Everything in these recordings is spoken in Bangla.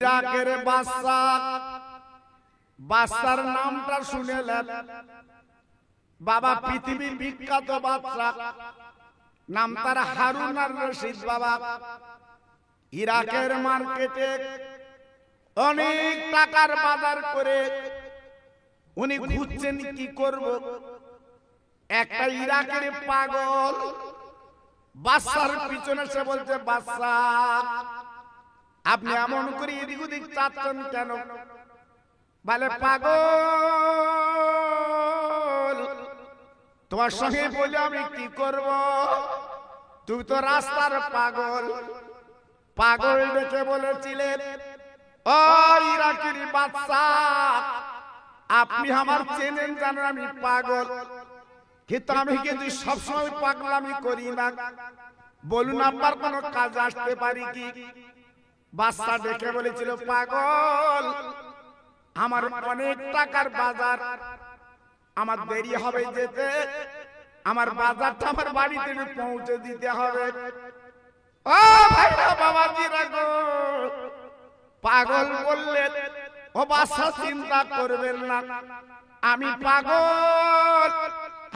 ইরাকের বাদশা, বাদশার নামটা শুনেলেন বাবা, পৃথিবী বিখ্যাত বাদশা, নাম তার হারুন আর রশিদ বাবা। ইরাকের মার্কেটে অনেক টাকার বাজার করে উনি ঘুরছেন কি করব। একটা ইরাকের পাগল বাদশার পিছনে সে বলছে, বাদশা আপনি এমন করে এদিক ওদিক চাচ্ছেন কেন? বলে, পাগল তোমার সঙ্গে বলে আমি কি করব? তুমি তো রাস্তার পাগল। পাগল ডেকে বলেছিলেন, ও ইরাকের বাদশা, আপনি আমার চেনেন জানেন আমি পাগল, কিন্তু আমি কিন্তু সবসময় পাগলামি করি না। বলুন আপনার কোন কাজ আসতে পারি কি? বাদশা ডেকে বলেছিল, পাগল আমার অনেক টাকার বাজার, আমার দেরি হবে যেতে, আমার বাজারটা আমার বাড়িতে পৌঁছে দিতে হবে। ও ভাইরা বাবাজিরা গো, পাগল বললেন, ও বাদশা চিন্তা করবেন না, আমি পাগল,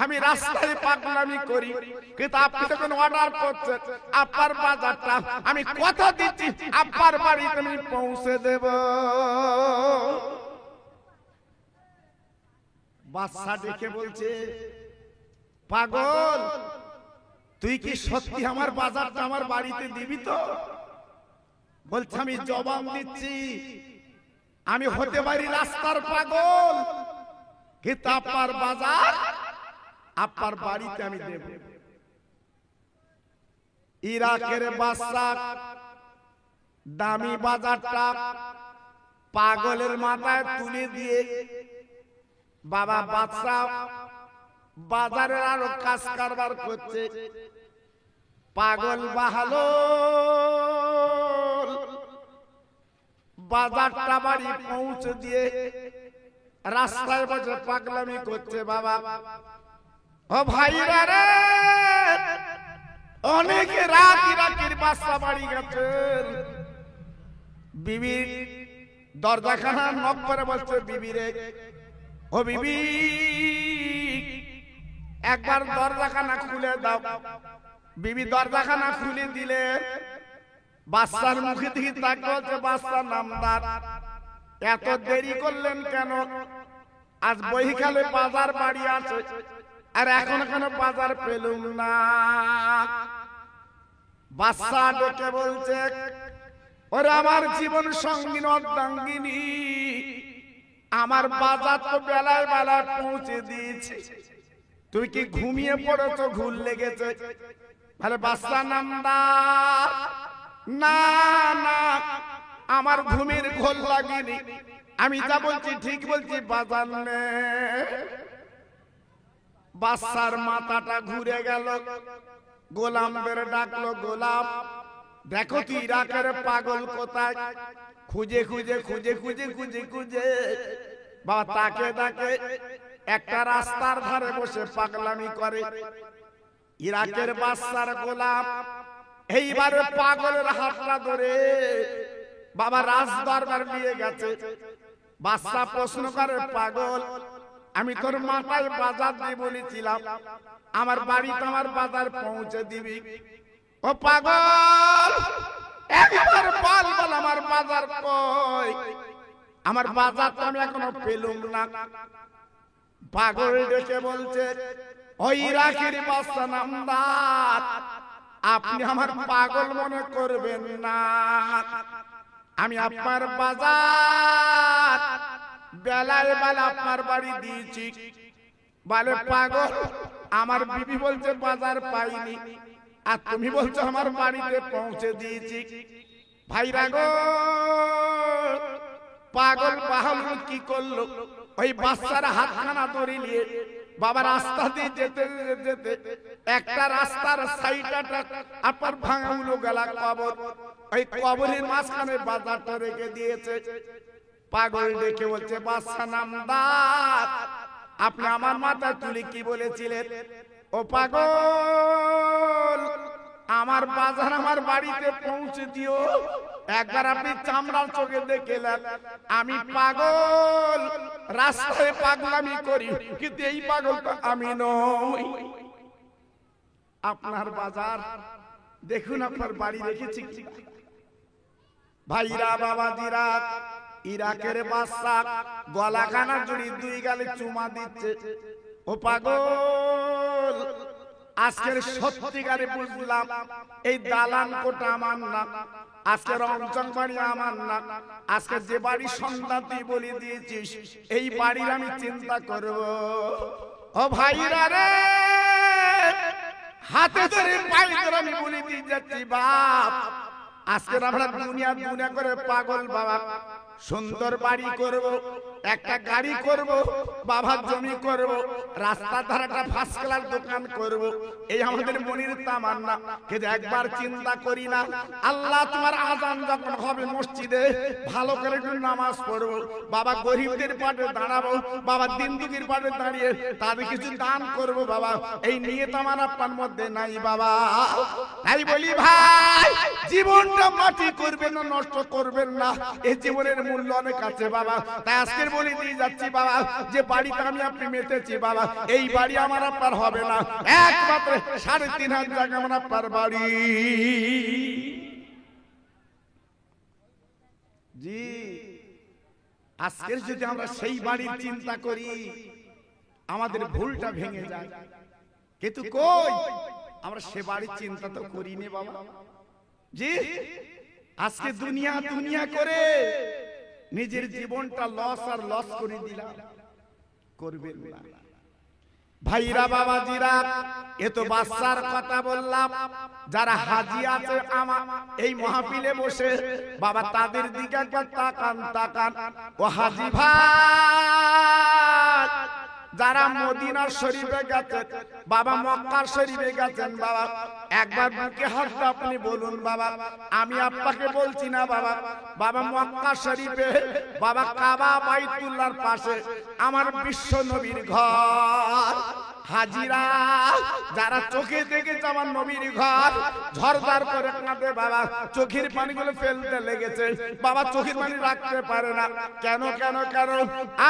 আমি রাস্তায় পাগলামি করি, কিন্তু আপনি যখন অর্ডার করছেন আপনার বাজারটা আমি কথা দিচ্ছি আপনার বাড়িতে আমি পৌঁছে দেব। বাদশা দেখে বলছে, পাগল তুই কি সত্যি আমার বাজারটা আমার বাড়িতে দিবি তো? বলছে, আমি জবাব দিচ্ছি, আমি হতে পারি রাস্তার পাগল, কিন্তু আপনার বাজার আপনার বাড়িতে আমি দেব। ইরাকের বাদশা দামি বাজারটা পাগলের মাথায় তুলে দিয়ে বাবা বাদশা বাজারের আরো কাজ কারবার করছে। পাগল বাহালো বাজারটা বাড়ি পৌঁছে দিয়ে রাস্তায় বসে পাগলামি করছে। বাবা ও ভাইরা রে, অনেক রাত ইরাকের বাদশা বাড়ি গেছেন। বিবি দরজাখানা নক করে বলছে, বিবি রে, ও বিবি একবার দরজাখানা খুলে দাও। বিবি দরজাখানা খুলে দিলে বাদশার মুখে দিকে তাকিয়ে, বাদশা নামদার এত দেরি করলেন কেন? আজ বহিখালে বাজার বাড়ি আছে আর এখন কেন বাজার পেলুম না? বাদশা ডেকে বলছে, ওরে আমার জীবন সঙ্গিনী অর্ধাঙ্গিনী, আমার বাজার তো বেলায় বেলায় পৌঁছে দিয়েছে, তুই কি ঘুমিয়ে পড়েছো, ঘুম লেগেছে? তাহলে বাদশা নামদার, না না আমার ঘুমের ঘোর লাগেনি, আমি যা বলছি ঠিক বলছি, বাজার নেই। বাদশার মাথাটা ঘুরে গেল। গোলামদের ডাকলো, গোলাম দেখো তুই ইরাকের পাগল কোথায়? খুঁজে খুঁজে খুঁজে খুঁজে খুঁজে খুঁজে বাবা তাকে তাকে একটা রাস্তার ধারে বসে পাগলামি করে। ইরাকের বাদশার গোলাম এইবারে পাগলের হাতটা ধরে বাবা রাজ দরবার নিয়ে গেছে। বাদশা প্রশ্ন করে, পাগল আমি তোর মাথায় বাজার দিয়ে বলেছিলাম আমার বাড়িতে আমার বাজার পৌঁছে দিবি, ও পাগল একবার বল বল আমার বাজার কই? আমার বাজার তো আমি এখনো পেলুম না। পাগল ডেকে বলছে, ওই ইরাকের বাদশা নামদার, আপনি আমার পাগল মনে করবেন না, আমি আপনার বাজার বেলায় বেলা আপনার বাড়ি দিয়েছি। বলে, পাগল আমার বিবি বলছে বাজার পাইনি, আর তুমি বলছো আমার বাড়িতে পৌঁছে দিয়েছি। ভাইরা গো, পাগল বাহালু কি করলো? ওই বাদশার হাতখানা ধরে নিয়ে বাবা রাস্তা দিয়ে যেতে যেতে একটা রাস্তার সাইডটা আপনার ভাঙাগুলো গেলা কবর, ওই কবরের মাঝখানে বাজারটা রেখে দিয়েছে। পাগল ডেকে বলছে, বাদশা নামদার, আপনি আমার মাথা তুলে কি বলেছিলেন? ও পাগল আমার বাজার আমার বাড়িতে পৌঁছে দিও। একবার আপনি চামড়ার চোখে দেখলেন আমি পাগল, রাস্তায় পাগলামি করি, কিন্তু এই পাগলটা আমি নই। আপনার বাজার দেখুন, আপনার বাড়ি রেখেছি ভাইরা বাবাজিরা। ইরাকের বাদশা গলাখানা জুড়ি দুই গালে চুমা দিচ্ছে। ও পাগল, আজকের সত্যিকারে বুঝলাম এই দালান কোটা আমার না, আজকের রংচং বাড়ি আমার না, আজকে যে বাড়ি সন্ধ্যা তুই বলে দিয়েছিস এই বাড়ির আমি চিন্তা করব। ও ভাইরা রে, হাতে ধরে পায়ে ধরে আমি বলে দিয়ে যাচ্ছি বাপ, আজকের আমরা দুনিয়া দুনিয়া করে পাগল বাবা। সুন্দর বাড়ি করব, একটা গাড়ি করব, বাবার জমি করব, রাস্তার ধারে একটা ফার্স্ট ক্লাস দোকান করব, এই আমাদের মনের তামান্না। কিন্তু একবার চিন্তা করি না, আল্লাহ তোমার আজান যখন হবে মসজিদে ভালো করে একটু নামাজ পড়বো, বাবা গরিবদের পাশে দাঁড়াবো, বাবা দিন দুঃখীর পাশে দাঁড়িয়ে তাদের কিছু দান করব বাবা, এই নিয়ে তো আমার আপনার মধ্যে নাই বাবা। তাই বলি ভাই, জীবনটা মাটি করবেন না, নষ্ট করবেন না, এই জীবনের মূল্য অনেক আছে বাবা। তাই আজকের বলে দিয়ে যাচ্ছি বাবা, যে বাড়িটা আমি আপনি মেতেছি বাবা, এই বাড়ি আমার আপনার হবে না, একমাত্র ৩.৫ জায়গা আমার আপনার বাড়ি। জি, আজকের যদি আমরা সেই বাড়ির চিন্তা করি আমাদের ভুলটা ভেঙে যায়। কিন্তু কই আমরা সে বাড়ির চিন্তা তো করিনি বাবা। জি, আজকে দুনিয়া দুনিয়া করে নিজের জীবনটা লস আর লস করে দিলাম, করবেন না ভাইরা বাবাজিরা। এ তো বাচ্চার কথা বললাম, যারা হাজি আছে আমার এই মাহফিলে বসে বাবা তাদের দিকে একবার তাকান তাকান। ও হাজি ভাই, যারা মদিনা শরীফে গেছেন বাবা, মক্কা শরীফে গেছেন বাবা, একবার বুকে হাত আপনি বলুন বাবা, আমি আপনাকে বলছি না বাবা, বাবা মক্কা শরীফে বাবা কাবা বাইতুল্লাহর পাশে আমার বিশ্ব নবীর ঘর। হাজিরা যারা চোখে দেখেছে আমার নবীর ঘর, ঝরঝর করে কাঁদে বাবা, চোখের পানিগুলো ফেলতে লেগেছে বাবা, চোখের পানি রাখতে পারে না। কেন কেন কেন?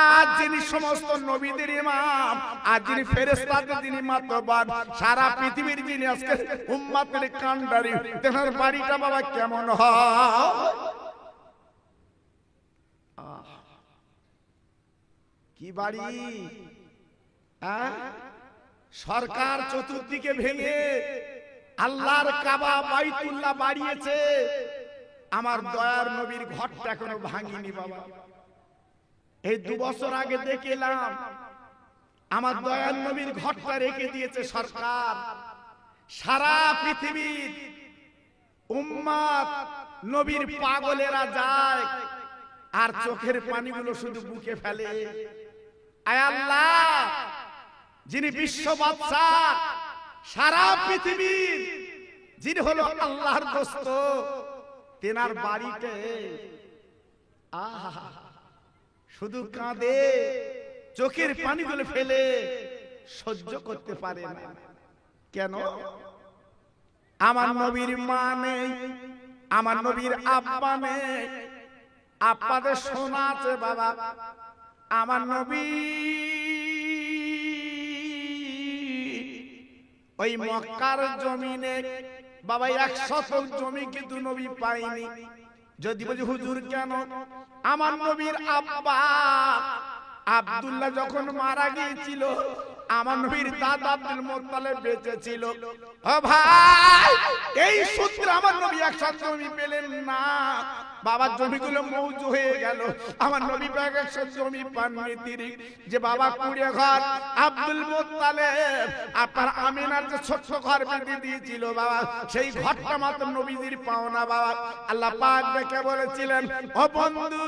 আজ যিনি সমস্ত নবীদের ইমাম, আজ যিনি ফেরেশতাদের যিনি মাতবার, সারা পৃথিবীর যিনি আজকে উম্মতের কান্ডারি, তেনার বাড়িটা বাবা কেমন হয়? কি বাড়ি! সরকার চতুর্দিকে ভেঙে আল্লাহর কাবা বাইতুল্লাহ বাড়িয়েছে, আমার দয়ার নবীর ঘরটা এখনো ভাঙিনি বাবা। এই 2 বছর আগে দেখলাম আমার দয়ার নবীর ঘরটা রেখে দিয়েছে সরকার। সারা পৃথিবীর উম্মত নবীর পাগলেরা যায় আর চোখের পানিগুলো শুধু বুকে ফেলে। আয় আল্লাহ, যিনি বিশ্ব বাদশা, সারা পৃথিবীর যিনি হলো আল্লাহর দোস্ত, তেনার বাড়িতে শুধু কাঁদে, চোখের পানিগুলো ফেলে, সহ্য করতে পারে না। কেন? আমার নবীর মা নেই, আমার নবীর আব্বা নেই, আব্বাদের সোনা আছে বাবা। আমার নবী ওই মক্কার জমিনে বাবা 1 শতক জমি কিন্তু নবী পায়নি। যদি বলি হুজুর কেন? আমার নবীর আব্বা আব্দুল্লাহ যখন মারা গিয়েছিল, আমার নবীর দাদা আব্দুল মুত্তালিব বেঁচে ছিল। ও ভাই, এই সূত্রে আমার নবী 1 শতক জমি পেলেন না, বাবার জমিগুলো মৌজু হয়ে গেল। আমার নবী 1 শতক জমি পাননি তিনি, যে বাবা কুড়ে ঘর আব্দুল মুত্তালিব আপনার আমিনার যে ছোট্ট ঘর বেঁধে দিয়েছিল বাবা, সেই ঘরটা মাত্র নবীজির পাওনা বাবা। আল্লাহ পাক দেখে বলেছিলেন, ও বন্ধু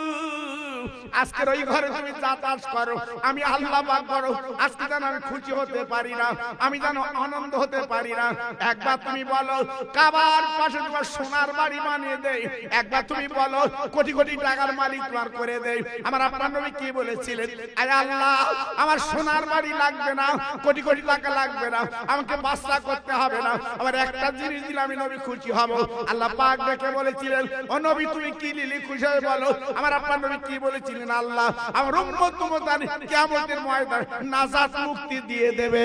আজকের ওই ঘরে তুমি যাতায়াত করো, আমি আল্লাহ পাক করো আজকে যেন আমি খুশি হতে পারি না, আমি যেন আনন্দ হতে পারি না। একবার তুমি বলো কাবার পাশে তোমার সোনার বাড়ি বানিয়ে দেই, একবার তুমি বলো কোটি কোটি টাকার মালিক তোমার করে দেই। আমার আপনার নবী কি বলেছিলেন? আয় আল্লাহ, আমার সোনার বাড়ি লাগবে না, কোটি কোটি টাকা লাগবে না, আমাকে বাদশা করতে হবে না, আমার একটা জিনিস দিলে আমি নবী খুশি হব। আল্লাহ পাক দেখে বলেছিলেন ও নবী তুমি কি নিলি খুশি হয়ে বলো। আমার আপনার নবী কি বলেছিলেন? আল্লাহ আমার উম্মত উম্মতানি কিয়ামতের ময়দানে নাজাত মুক্তি দিয়ে দেবে।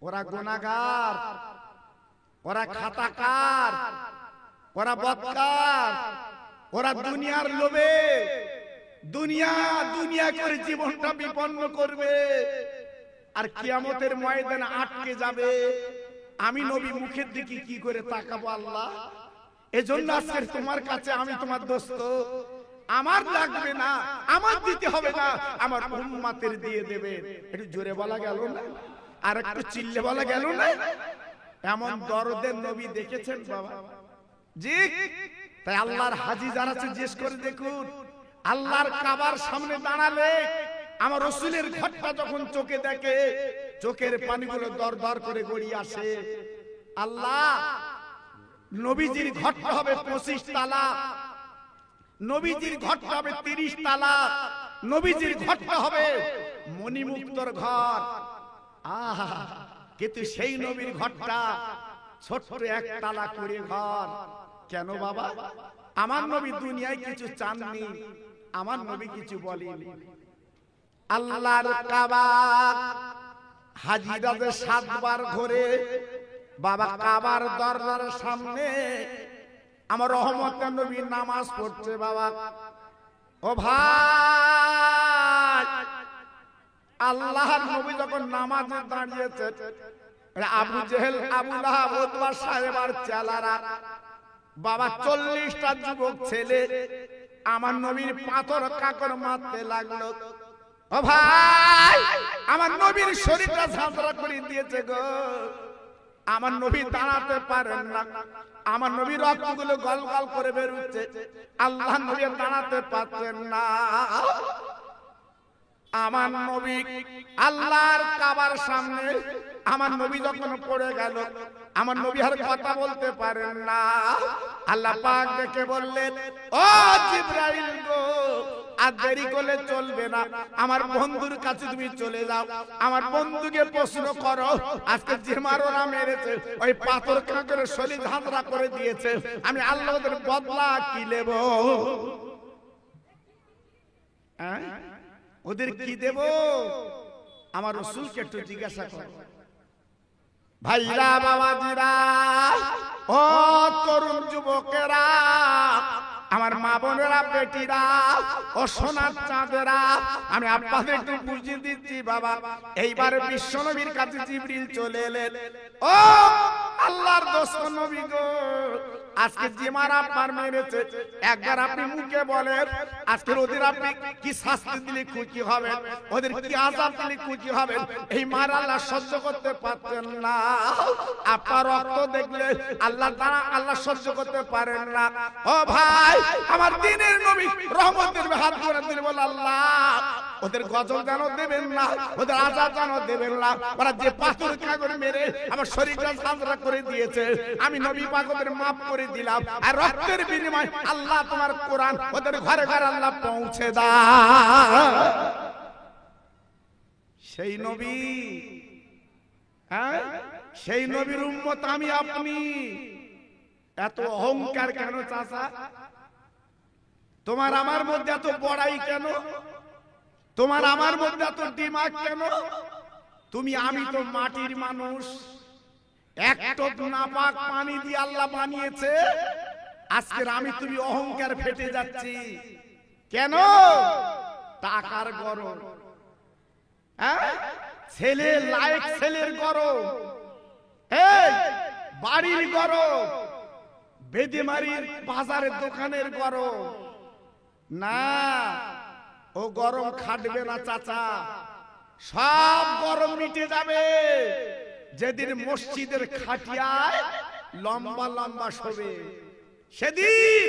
ওরা গুনাহগার, ওরা খাতাকার, ওরা বদকার, ওরা দুনিয়ার লোভে দুনিয়া দুনিয়া করে জীবনটা বিপন্ন করবে আর কিয়ামতের ময়দানে আটকে যাবে। আমি নবী মুখের দিকে কি করে তাকাবো আল্লাহ? এজন্য আজকে তোমার কাছে আমি তোমার দোস্ত, আমার লাগবে না, আমার দিতে হবে না, আমার উম্মতের দিয়ে দেবে। একটু জোরে বলা গেল না? আর একটু চিল্লে বলা গেল না? এমন দরদের নবী দেখেছেন বাবা? জি। তাই আল্লাহর হাজি যারা আছে জিজ্ঞেস করে দেখুন, আল্লাহর কাবার সামনে দাঁড়ালে আমার রাসূলের ঘটটা যখন চোখে দেখে চোখের পানিগুলো দর দর করে গড়িয়ে আসে। আল্লাহ নবীজির ঘটটা হবে 25 তালা, নবীজির ঘটটা হবে 30 তালা, নবীজির ঘটটা হবে মণিমুক্তর ঘর। আহা, কিন্তু সেই নবীর ঘরটা ছোট্ট এক তালা করে ঘর। কেন বাবা? আমার নবী দুনিয়ায় কিছু চাননি, আমার নবী কিছু বলেনি। আল্লাহর কাবা হাজিরা যে 7 বার ঘুরে বাবা কাবার দরজার সামনে আমার রহমতের নবী নামাজ পড়ছে বাবা। ও ভাই, আল্লাহর নবী যখন নামাজে দাঁড়িয়েছে আবু জেহেল, আবু লাহাব, উতবা সাহেব আর চেলারা বাবা 40টা যুবক ছেলে আমার নবীর পাথর কাকর মারতে লাগলো। ও ভাই, আমার নবীর শরীরটা ঝাঁঝরা করে দিয়েছে গো। আমার নবী দাঁড়াতে পারেন না, আমার নবীর রক্তগুলো গল গল করে বের হচ্ছে, আল্লাহ নবী দাঁড়াতে পারছেন না। আমার নবী আল্লাহর কাবার সামনে আমার নবী যখন পড়ে গেল, আমার নবী আর কথা বলতে পারেন না। আল্লাহ পাক দেখে বললেন ও জিবরাইল গো, আর দেরি করলে চলবে না, আমার বন্ধুর কাছে তুমি চলে যাও, আমার বন্ধুকে প্রশ্ন করো আজকে যে মারোরা মেরেছে ওই পাথর কাঁকড়ের শরীর ঝাঁঝরা করে দিয়েছে, আমি আল্লাহ ওদের বদলা কি নেব? ওদের কি দেব? আমার রাসূলকে একটু জিজ্ঞাসা কর। ভাইরা বাবাজিরা, ও তরুণ যুবকেরা, আমার মা বোনেরা, বেটিরা, ও সোনার চাঁদেরা, আমি আপনাদের একটু বুঝিয়ে দিচ্ছি বাবা। এইবারে বিশ্বনবীর কাছে জিবরিল চলে এলেন। ও আল্লাহর দোস্ত নবী গো, আজকে যে মারা আপনার মেরেছে একবার আপনি মুখে বলেন আজকে ওদের আপনি কি শাস্তি দিলে খুশি হবেন, ওদের কি আযাব দিলে খুশি হবেন? এই মার আল্লাহ সহ্য করতে পারতেন না, আপনার রক্ত দেখলে আল্লাহ দ্বারা আল্লাহ সহ্য করতে পারেন না। ও ভাই, আমার দ্বীনের নবী রহমতের হাত ধরে দিলে বলে আল্লাহ ওদের গজল যেন দেবেন না, ওদের আযাব যেন দেবেন না। ওরা যে পাথর কাঁকড় মেরে আমার শরীরটা ঝাঁঝরা করে দিয়েছে, আমি নবী পাক ওদের মাফ করে দিলাম, আর রক্তের বিনিময়ে আল্লাহ তোমার কোরআন ওদের ঘরে ঘরে আল্লাহ পৌঁছে দাও। সেই নবী, হ্যাঁ সেই নবীর উম্মত আমি আপনি। এত অহংকার কেন চাচা? তোমার আমার মধ্যে এত বড়াই কেন? তোমার আমার মধ্যে এত দিমাগ কেন? তুমি আমি তো মাটির মানুষ, এক টপ নাপাক পানি দিয়ে আল্লাহ বানিয়েছে। আজকের আমি তুমি অহংকার ফেটে যাচ্ছি কেন? টাকার গরম, ছেলে লায়ক ছেলের গরম, এই বাড়ির গরম, বেদেমারির বাজারের দোকানের গরম না, ও গরম খাটবে না চাচা। সব গরম মিটে যাবে যেদিন মসজিদের খাটিয়ায় লম্বা লম্বা শোবে। সেদিন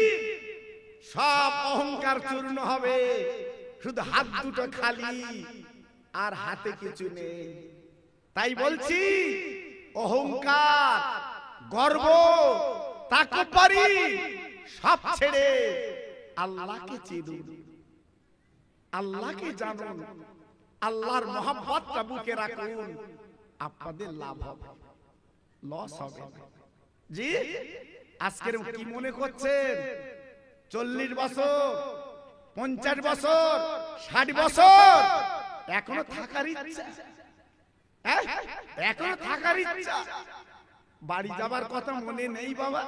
সব অহংকার চূর্ণ হবে, শুধু হাত দুটো খালি আর হাতে কিছু নেই। তাই বলছি অহংকার, গর্ব, তাকব্বুরি সব ছেড়ে আল্লাহকে চিনুন, আল্লাহকে জানুন, আল্লাহর মহব্বতটা বুকে রাখুন। আপনাদের লাভ হবে, লস হবে। জি, আজকের কি মনে করছেন 40 বছর, 50 বছর, 60 বছর এখনো থাকার ইচ্ছা? এখনো থাকার ইচ্ছা? বাড়ি যাবার কথা মনে নেই বাবা?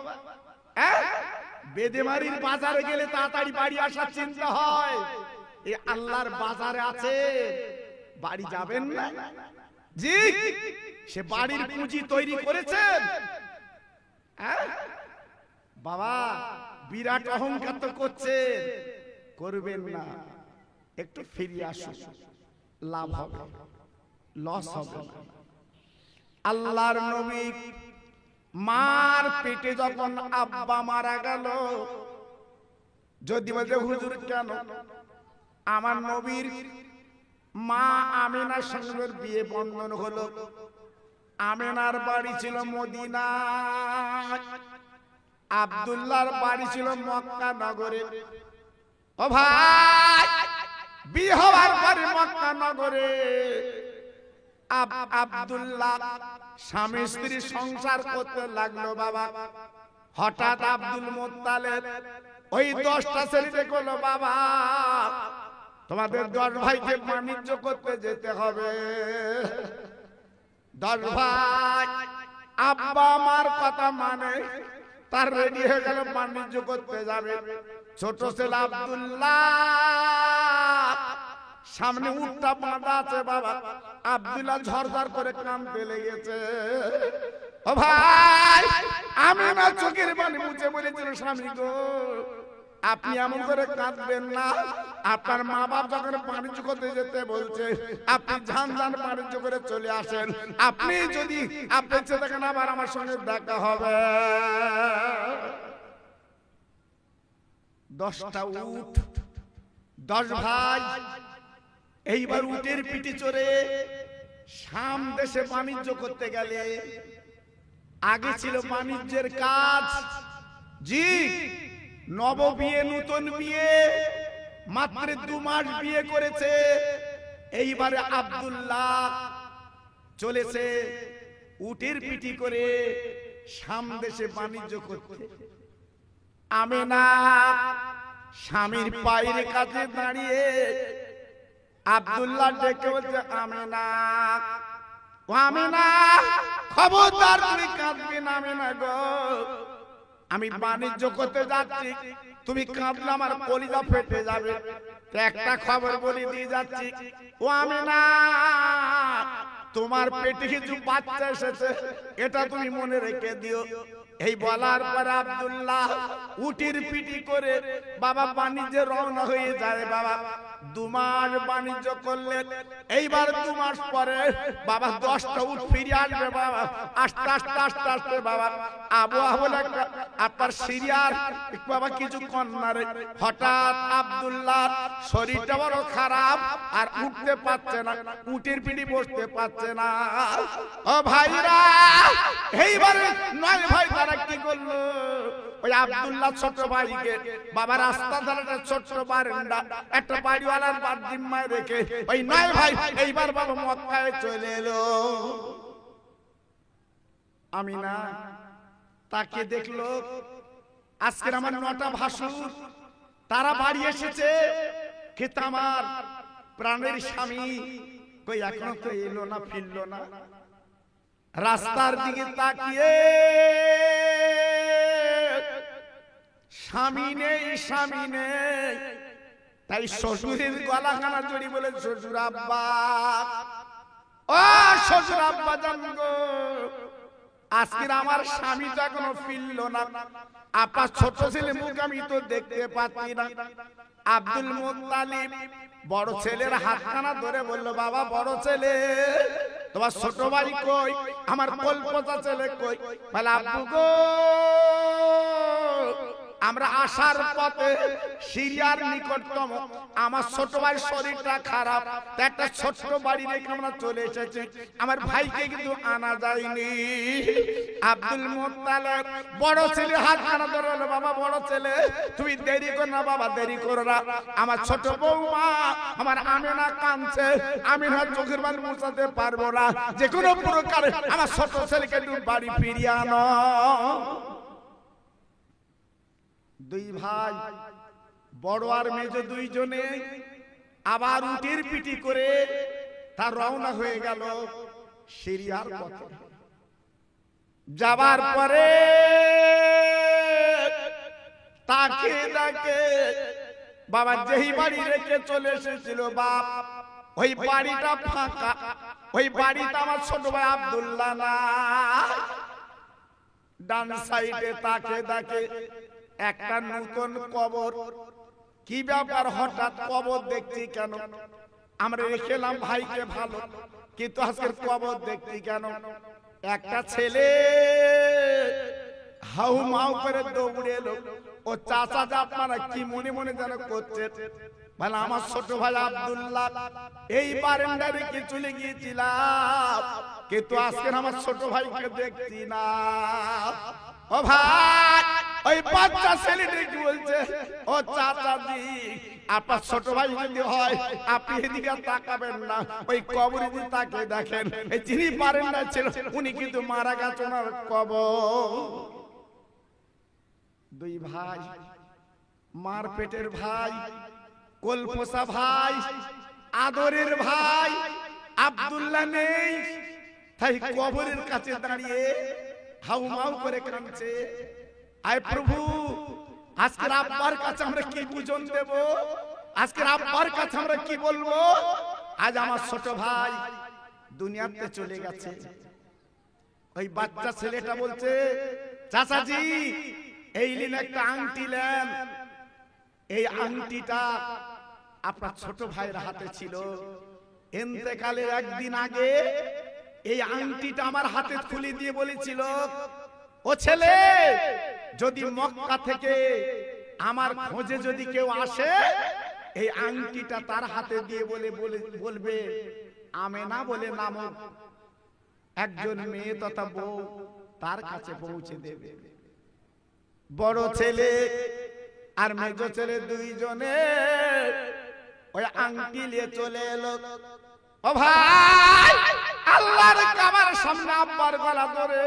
বেদেমারির বাজারে গেলে তাড়াতাড়ি বাড়ি আসার চিন্তা হয়। এই আল্লাহর বাজারে আছে, বাড়ি যাবেন না? জি, সে বাড়ির পুঁজি তৈরি করেছেন। বাবা বিরাট অহংকার তো করছেন, করবেন না। একটু ফিরে আসুন, লাভ হবে, লস হবে। আল্লাহর নবী মার পেটে যখন আব্বা মারা গেল, যদি বলতে হুজুর কেন? আমার নবীর মা আমিনার সঙ্গে বিয়ে বন্ধন হলো। আমিনার বাড়ি ছিল মদিনা, আব্দুল্লাহর বাড়ি ছিল মক্কা নগরে। ও ভাই, বিয়ে হওয়ার পরে মক্কা নগরে আব্দুল্লাহ স্বামী স্ত্রী সংসার করতে লাগলো। বাবা হঠাৎ আব্দুল মুত্তালিব ওই 10টা ছেলেকে বলল, বাবা তোমাদের 10 ভাইকে বাণিজ্য করতে যেতে হবে। 10 ভাই আব্বা আমার কথা মানে তার রেডি হয়ে গেল, বাণিজ্য করতে যাবে। ছোট ছেলে আব্দুল্লাহ সামনে উটটা বাঁধা আছে। বাবা আব্দুল্লাহ ঝরঝর করে কাঁদতে লেগেছে। ও ভাই, আমি না চোখের পানি মুছে বলেছিল, স্বামী গো আপনি এমন করে কাঁদবেন না। আপনার মা বাপ যখন বাণিজ্য করতে যেতে বলছে, আপনি ঝান ঝান বাণিজ্য করে চলে আসেন। আপনি যদি আপনি দেখেন আবার আমার সঙ্গে দেখা হবে। 10টা উট, 10 ভাই এইবার উটের পিঠে চড়ে শাম দেশে বাণিজ্য করতে গেলে। আগে ছিল বাণিজ্যের কাজ। জি, নব বিয়ে, নতুন বিয়ে, মাত্র 2 মাস বিয়ে করেছে। এইবারে আব্দুল্লাহ চলেছে উটের পিঠে করে শাম দেশে বাণিজ্য করতে। আমিনা স্বামীর পায়ের কাছে দাঁড়িয়ে আব্দুল্লাহ ডেকে বলছে, আমিনা, ও আমিনা খবরদার তুমি কাঁদবি না। আমিনা গো, আমি বাণিজ্য করতে যাচ্ছি, তুমি কাঁদলে আমার কলিজা ফেটে যাবে। একটা খবর বলে দিয়ে যাচ্ছি, ও আমিনা তোমার পেটে কিছু বাচ্চা এসেছে, এটা তুমি মনে রেখে দিও। এই বলার পর আব্দুল্লাহ উটির পিটি করে বাবা বাণিজ্যে রওনা হয়ে যায়। বাবা 2 মাস বাণিজ্য করলেন। এইবার 2 মাস পরে বাবা 10টা উট ফিরে আসবে। বাবা আস্তে আস্তে আস্তে আস্তে বাবা আবহাওয়া বলে আপনার সিরিয়ার বাবা কিছু কন্যারে হঠাৎ আব্দুল্লাহ শরীরটা বড় খারাপ, আর উঠতে পারছে না, উটের পিঠে বসতে পারছে না। ও ভাইরা, এইবারে 9 ভাই তারা কি করলো? ওই আব্দুল্লাহ ছোট ভাইকে বাবা রাস্তা ধারে ছোট বারান্দা একটা বাড়িওয়ালার বাদ জিম্মায় রেখে ওই 9 ভাই এইবার বাবা মক্কায় চলে এলো। আমিনা তাকে দেখলো, আজকের আমার 9টা ভাসুর তারা বাড়ি এসেছে, কিন্তু আমার প্রাণের স্বামী কই এখনো তো এলো না, ফিরলো না। রাস্তার দিকে তাকিয়ে স্বামী নেই, স্বামী নেই। তাই শ্বশুরের গলাখানা জড়ি বলে, শ্বশুর আব্বা, ও শ্বশুর আব্বা জানগো, আজকের আমার স্বামী তো এখনো ফিরলো না। আপনার ছোট ছেলে মুখ আমি তো দেখতে পাচ্ছি না। আব্দুল মুত্তালিব বড় ছেলের হাতখানা ধরে বলল, বাবা বড় ছেলে তোমার ছোট ভাই কই? আমার কলপতা ছেলে কই? বলে আব্বু গো আমরা আসার পথে সিরিয়ার নিকটতম আমার ছোট ভাইয়ের শরীরটা খারাপ, একটা ছোট্ট বাড়ি রেখে আমরা চলে এসেছি। আমার ভাইকে কিন্তু আনা যায়নি। আব্দুল মুত্তালিব বড় ছেলে হাত কানা ধরলো, বাবা বড় ছেলে তুমি দেরি কর না বাবা, দেরি করো না। আমার ছোট বৌমা আমার আমেনা কাঁদছে, আমিনা চোখের পানি মুছাতে পারবো না, যে কোনো প্রকারে আমার ছোট ছেলেকে তুমি বাড়ি ফিরিয়ে আনো। দুই ভাই বড় আর মেজো দুইজনে আবার উটের পিটি করে তার রওনা হয়ে গেল সিরিয়ার পথে। যাবার পরে তাকে ডাকে বাবা যেই বাড়ি রেখে চলে এসেছিল বাপ, ওই বাড়িটা ফাঁকা, ওই বাড়িটা আমার ছোট ভাই আব্দুল্লাহ না। ডান সাইডে তাকে ডাকে একটা নতুন কবর। কি ব্যাপার হঠাৎ কবর দেখছি কেন? আমরা রেখেলাম ভাইকে ভালো, কিন্তু আজকের কবর দেখছি কেন? একটা ছেলে হাউ মাউ করে দৌড়ে এলো। ও চাচা যা আপনারা কি মনে মনে যেন করছে, মানে আমার ছোট ভাই আব্দুল্লাহ এই বারান্দায় রেখে চলে গিয়েছিলাম, কিন্তু আজকে আমার ছোট ভাইকে দেখছি না। ও ভাই ওই বাচ্চা ছেলেটি কি বলছে, ও চাচাজি আপনার ছোট ভাই যদি হয় আপনি এদিকে তাকাবেন না, ওই কবরের দিকে তাকিয়ে দেখেন, এই যিনি বারান্দায় ছিল উনি কিন্তু মারা গেছে, ওনার কবর। দুই ভাই, মার পেটের ভাই, কোলপোষা ভাই, আদরের ভাই আব্দুল্লাহ নেই, তাই কবরের কাছে দাঁড়িয়ে হাউমাউ করে কাঁদছে। আয় প্রভু, আজকের আব্বার কাছে আমরা কি পূজন দেব? আজকের আব্বার কাছে আমরা কি বলবো? আজ আমার ছোট ভাই দুনিয়াতে চলে গেছে। ওই বাচ্চা ছেলেটা বলছে, চাচাজি এই নিন একটা আংটি নেন, এই আংটিটা আপনার ছোট ভাইয়ের হাতে ছিল, ইন্তেকালের একদিন আগে এই আংটিটা আমার হাতে খুলে দিয়ে বলেছিল, ও ছেলে যদি মক্কা থেকে আমার খোঁজে যদি কেউ আসে, এই আংটিটা তার হাতে দিয়ে বলবে আমেনা বলে নামক একজন মেয়ে তথা বউ তার কাছে পৌঁছে দেবে। বড় ছেলে আর মেজো ছেলে দুইজনে ওই আংটি নিয়ে চলে এলো। ও ভাই, আল্লাহর কাবার সামনে আব্বার গলা ধরে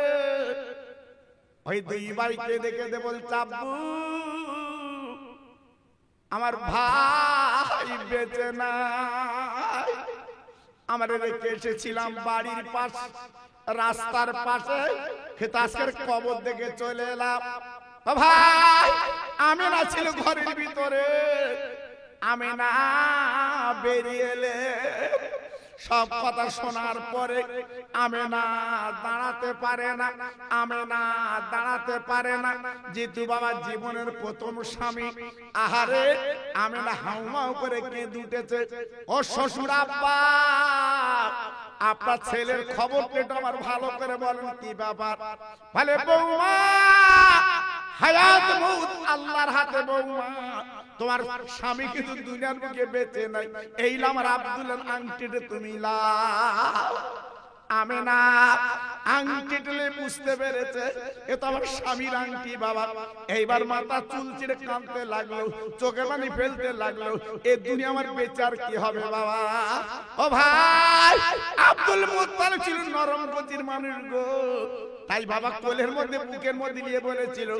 ওই দুই ভাইকে দেখে দে বলছে, আব্বু আমার ভাই বেঁচে নাই, আমরা রেখে এসেছিলাম বাড়ির পাশে, রাস্তার পাশে, আজকের কবর দেখে চলে এলাম। ও ভাই, আমেনা ছিল ঘরের ভিতরে, আমেনা বেরিয়ে এলে সব কথা শোনার পরে আমেনা দাঁড়াতে পারে না, আমেনা দাঁড়াতে পারে না। জিতু বাবা জীবনের প্রথম স্বামী, আহারে আমেনা হাউমাউ করে কেঁদে উঠেছে। ও শ্বশুর আব্বা, আপনার ছেলের খবরটা আমার ভালো করে বলেন, কি ব্যাপার? বলে বৌমা, হায়াত মউত আল্লাহর হাতে বৌমা, তোমার স্বামী কিন্তু দুনিয়ার বুকে বেঁচে নাই, এই আমার আব্দুল্লাহ আংটিটা তুমি লাও। আমেনা আংটিটা বুঝতে পেরেছে এ তো আমার স্বামীর আংটি বাবা। এইবার মাথা চুল চিড়ে কাঁদতে লাগলো, চোখে পানি ফেলতে লাগলো, এ দুনিয়া আমার বেচার কি হবে বাবা? ও ভাই, আব্দুল মুত্তালিব ছিল নরম গতির মানুষ গো, তাই বাবা কোলের মধ্যে বুকের মধ্যে নিয়ে বলেছিল,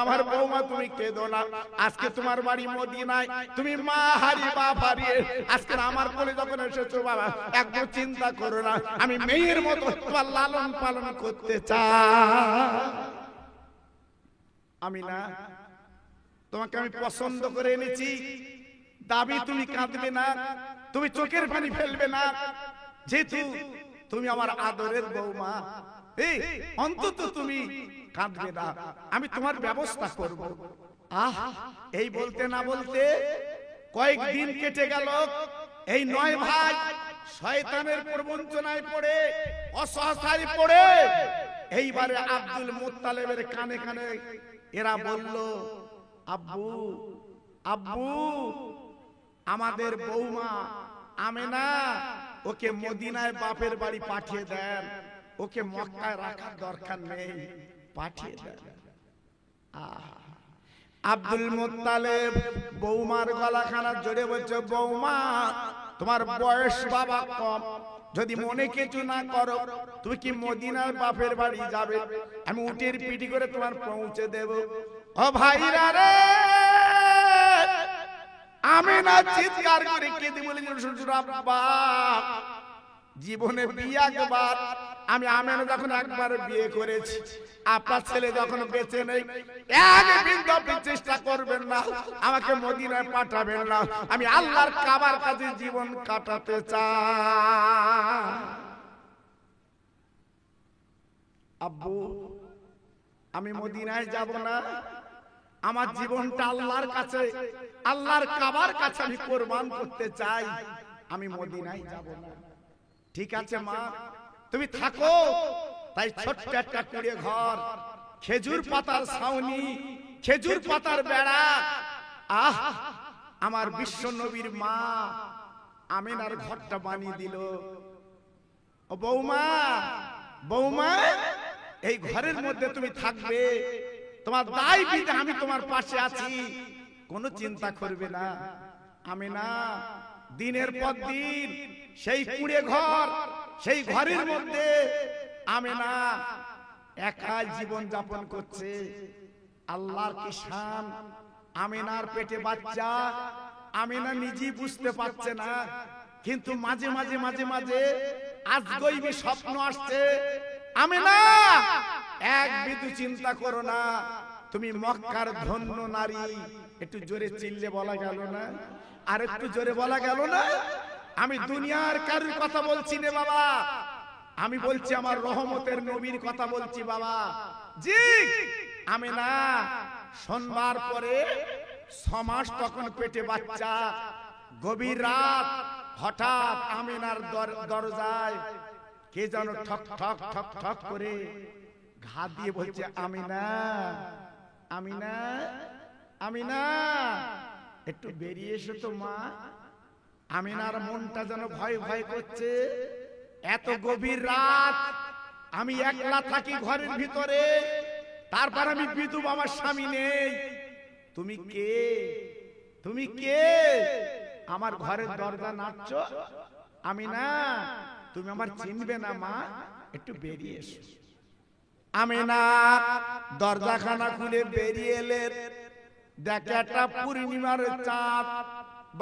আমার বৌমা তুমি কেঁদো না, আজকে তোমার বাড়ি মদিনায়, তুমি মা হারিয়ে বাপ হারিয়ে আজকে আমার কোলে যখন এসেছো বাবা, একদম চিন্তা করো না, আমি মেয়ের মতো তোমার লালন পালন করতে চাই। আমি না, তোমাকে আমি পছন্দ করে এনেছি, দাবি তুমি কাঁদবে না, তুমি চোখের পানি ফেলবে না, যেহেতু তুমি আমার আদরের বৌমা, এই অন্তত তুমি কাঁদবে না, আমি তোমার ব্যবস্থা করব। আহ, এই বলতে না বলতে কয়েকদিন কেটে গেল। এই নয় ভাই শয়তানের প্রবঞ্চনায় পড়ে, অসহায় পড়ে এইবারে আব্দুল মুত্তালিবের কানে কানে এরা বলল, আব্বু আব্বু আমাদের বৌমা আমেনা ওকে মদিনায় বাপের বাড়ি পাঠিয়ে দেন, ওকে মক্কায় রাখার দরকার নেই, পাঠিয়ে দেন। আব্দুল মুত্তালিব বৌমার গলাখানা জড়ে বলছে, বৌমা তোমার বয়স বাবা কম, যদি মনে কিছু না করো তুমি কি মদিনার বাপের বাড়ি যাবে? আমি উটের পিঠি করে তোমার পৌঁছে দেব। ও ভাইরা রে, আমেনা চিৎকার করে কেঁদে বলে, শ্বশুর আব্বা জীবনে বিয়ে একবার, আমি আমেনা যখন একবার বিয়ে করেছি, আপনার ছেলে যখন বেঁচে নেই, এক বিন্দু আপনি চেষ্টা করবেন না, আমাকে মদিনায় পাঠাবেন না, আমি আল্লাহর কাবার কাছে জীবন কাটাতে চাই। আব্বু আমি মদিনায় যাব না, আমার জীবনটা আল্লাহর কাছে, আল্লাহর কাবার কাছে আমি কোরবান করতে চাই, আমি মদিনায় যাব না। ঠিক আছে মা, তুমি থাকো। তাই ছোট্ট একটা কুড়ে ঘর, খেজুর পাতার ছাউনি, খেজুর পাতার বেড়া, আহ আমার বিশ্ব নবীর মা আমেনার ঘরটা বানিয়ে দিল। ও বৌমা, বৌমা এই ঘরের মধ্যে তুমি থাকবে, তোমার দায় বিধে আমি তোমার পাশে আছি, কোনো চিন্তা করবে না। আমেনা দিনের পর দিন সেই কুড়ে ঘর, সেই ঘরের মধ্যে আমেনা একা জীবন যাপন করছে। আল্লাহর কি শান, আমেনার পেটে বাচ্চা, আমেনা নিজেই বুঝতে পারছে না, কিন্তু মাঝে মাঝে মাঝে মাঝে আজগইবি স্বপ্ন আসছে। আমেনা এক বিন্দু চিন্তা করো না, তুমি মক্কার ধন্য নারী। একটু জোরে চিল্লে বলা গেল না? আর একটু জোরে বলা গেল না? আমি দুনিয়ার কারুর কথা বলছি না বাবা, আমি বলছি আমার রহমতের নবীর কথা বলছি বাবা। জি আমেনা সোমবার পরে 6 মাস তখন পেটে বাচ্চা। গভীর রাত হঠাৎ আমেনার দরজায় কে যেন ঠক ঠক ঠক ঠক করে ঘা দিয়ে বলছে, আমিনা আমিনা আমিনা একটু বেরিয়ে এসো তো মা। আমিনার মনটা যেন ভয় ভয় করছে। এত গভীর রাত, আমি একলা থাকি ঘরের ভিতরে, তারপর আমি বিধবা, আমার স্বামী নেই। তুমি কে? তুমি কে? আমার ঘরের দরজা নাড়ছো? আমিনা তুমি আমার চিনবে না মা, একটু বেরিয়ে এসো। আমিনা দরজাখানা খুলে বেরিয়ে এলেন। দেখে একটা পূর্ণিমার চাঁদ,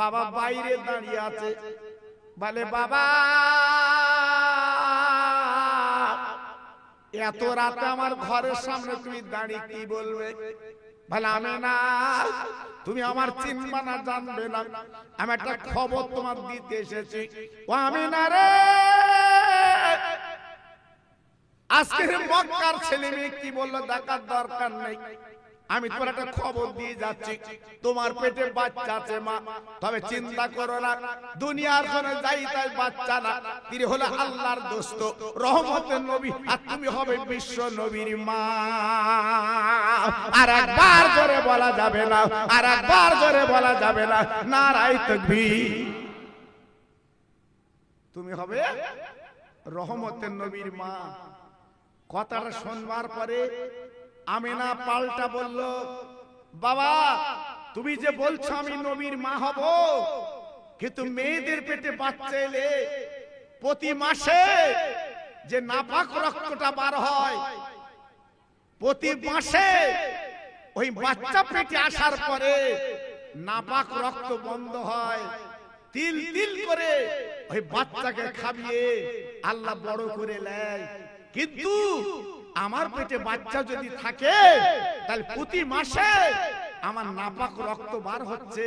বাবা বাইরে দাঁড়িয়ে আছে। বলে, বাবা এত রাতে আমার ঘরের সামনে তুমি দাঁড়িয়ে কি বলবে? বলে, আমিনা তুমি আমার চিনবা না, জানবে না, আমি একটা খবর তোমার দিতে এসেছি। ও আমিনা রে, আজকের মক্কার ছেলে মেয়ে কি বললো দেখার দরকার নেই, আমি তোমার একটা খবর দিয়ে যাচ্ছি। তোমার পেটে বাচ্চা আছে মা, তবে চিন্তা করো না, দুনিয়ার কোন যাই তাই বাচ্চা না, তিনি হলো আল্লাহর দোস্ত, রহমতের নবী, আর তুমি হবে বিশ্ব নবীর মা। আর একবার জোরে বলা যাবে না, আর একবার জোরে বলা যাবে না, নারায়ে তাকবীর। তুমি হবে রহমতের নবীর মা। কথাটা শুনবার পরে আমিনা পাল্টা বলল, বাবা তুমি যে বলছো আমি নবীর মা হব, কিন্তু মেয়েদের পেটে বাচ্চা এলে প্রতি মাসে যে নাপাক রক্তটা বার হয়, প্রতি মাসে ওই বাচ্চা পেটে আসার পরে নাপাক রক্ত বন্ধ হয়, তিল তিল করে ওই বাচ্চাকে খাবিয়ে আল্লাহ বড় করে নেয়। কিন্তু আমার পেটে বাচ্চা যদি থাকে, তাহলে প্রতি মাসে আমার নাপাক রক্ত বার হচ্ছে,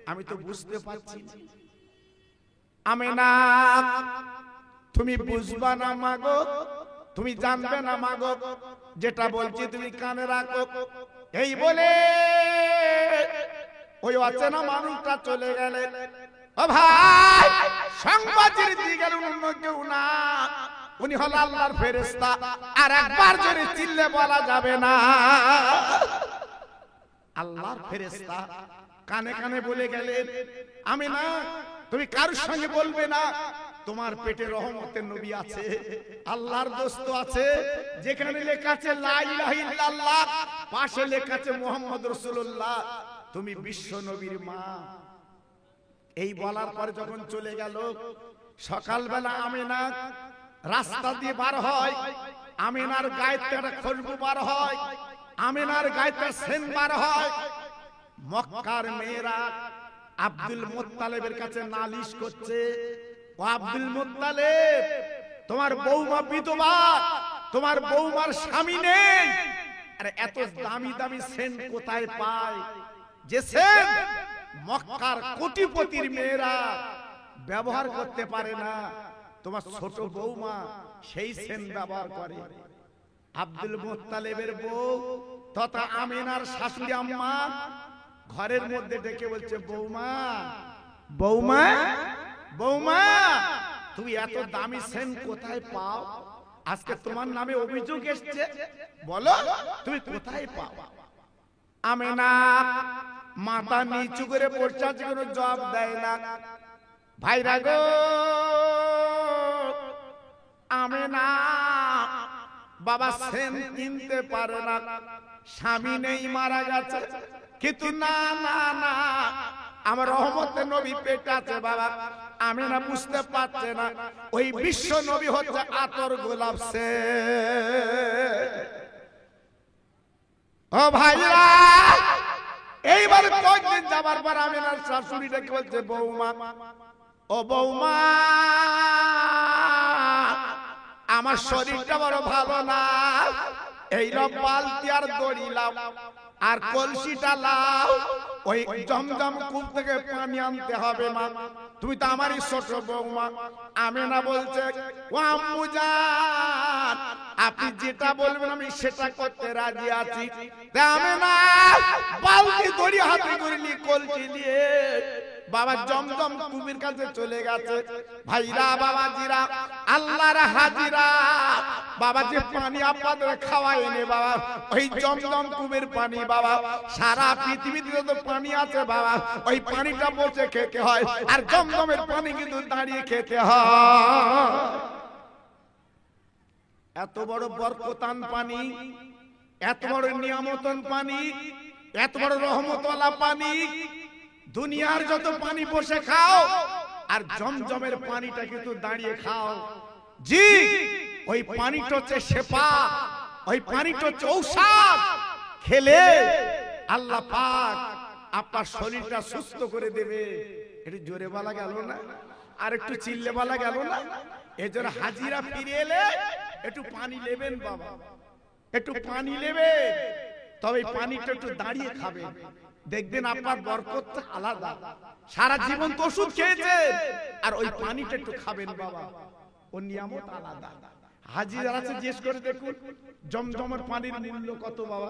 আমি তো বুঝতে পারছি। আমিনা তুমি বুঝবা না মাগো, তুমি জানবে না মাগো, যেটা বলছি তুমি কানে রাখো। এই বলে ওই অচেনা মানুষটা চলে গেলেন। ও ভাই, সংবাদের দিয়ে গেলেন অন্য কেউ না, উনি হল আল্লাহর ফেরেশতা। আর একবার জোরে চিল্লে বলা যাবে না। আল্লাহর ফেরেশতা কানে কানে বলে গেলেন, আমিনা তুমি কারোর সঙ্গে বলবে না, তোমার পেটে রহমতের নবী আছে, আল্লাহর দোস্ত আছে, যেখানে লেখা আছে লা ইলাহা ইল্লাল্লাহ, পাশে লেখা আছে মুহাম্মদ রাসূলুল্লাহ, তুমি বিশ্ব নবীর মা। এই বলার পরে যখন চলে গেল, সকালবেলা আমিনা রাস্তা দিয়ে বার হয়, আমিনার গায়ে একটা খুশবু বার হয়, আমিনার গায়ে সেন বার হয়। মক্কার মেয়েরা আব্দুল মুত্তালিবের কাছে নালিশ করছে, ও আব্দুল মুত্তালিব, তোমার বৌমা বিধবা, তোমার বৌমার স্বামী নেই, আরে এত দামি দামি সেন কোথায় পায়, যে সেন মক্কার কোটিপতির মেয়েরা ব্যবহার করতে পারে না, তোমার ছোট বৌমা সেই সেন ব্যবহার করে। আব্দুল মুত্তালিবের বউ তথা আমিনার শাশুড়ি আম্মা ঘরের মধ্যে ডেকে বলছে, বৌমা বৌমা বৌমা, তুমি এত দামি সেন কোথায় পাও? আজকে তোমার নামে অভিযোগ এসেছে, বলো তুমি কোথায় পাও? আমিনা মাথা নিচু করে বসে আছে, কোনো জবাব দেয় না। ভাইরা গো, আমিনা বাবা সেন কিনতে পারে না, স্বামী নেই, মারা গেছে, কিন্তু না না না, আমার রহমতের নবী পেটে আছে বাবা। আমিনা বুঝতে পারছে না ওই বিশ্ব নবী হচ্ছে আতর গোলাপ সেন। ও ভাইরা, এইবার কয়েকদিন যাবার পর আমিনার শাশুড়ি ডেকে বলছে, বৌমা ও বৌমা, আমার শরীরটা বড় ভালো না, এইরকম বালতি আর দড়ি লাও আর কলসিটা লাও, ওই জমজম কূপ থেকে পানি আনতে হবে মা, তুমি তো আমারই ছোট বৌমা। আমিনা বলছে, ও আম্মু জান, আপনি যেটা বলবেন আমি সেটা করতে রাজি আছি। আমিনা বালতি দড়ি হাতে করে নিয়ে কলসি নিয়ে বাবা জমজম কূপের কাছে চলে গেছে। ভাইরা বাবাজিরা, আল্লাহর হাজিরা, বাবা যে পানি আপনাদের খাওয়ায় এনে বাবা, ওই জমজম কূপের পানি বাবা, সারা পৃথিবীতে যত পানি আছে বাবা, ওই পানিটা বসে খেতে হয়, আর জমজমের পানি কিন্তু দাঁড়িয়ে খেতে হয়। এত বড় বরকতান পানি, এত বড় নিয়ামতন পানি, এত বড় রহমতওয়ালা পানি, দুনিয়ার যত পানি বসে খাও, আর জমজমের পানিটা কিন্তু দাঁড়িয়ে খাও। জি, ওই পানিটা হচ্ছে শেফা, ওই পানিটা হচ্ছে ঔষধ, খেলে আল্লাহ পাক আপনার শরীরটা সুস্থ করে দেবে। একটু জোরে বলা গেল না, আর একটু চিল্লে বলা গেল না? এজন্য হাজিরা ফিরে এলে একটু পানি নেবেন বাবা, একটু পানি নেবে, তবে পানিটা একটু দাঁড়িয়ে খাবে, দেখবেন আপনার বরকতটা আলাদা। সারা জীবন তো ওষুধ খেয়েছেন, আর ওই পানিটা একটু খাবেন বাবা, ওর নিয়ামত আলাদা। হাজিরা আছে, জিজ্ঞেস করে দেখুন জমজমের পানির মূল্য কত বাবা।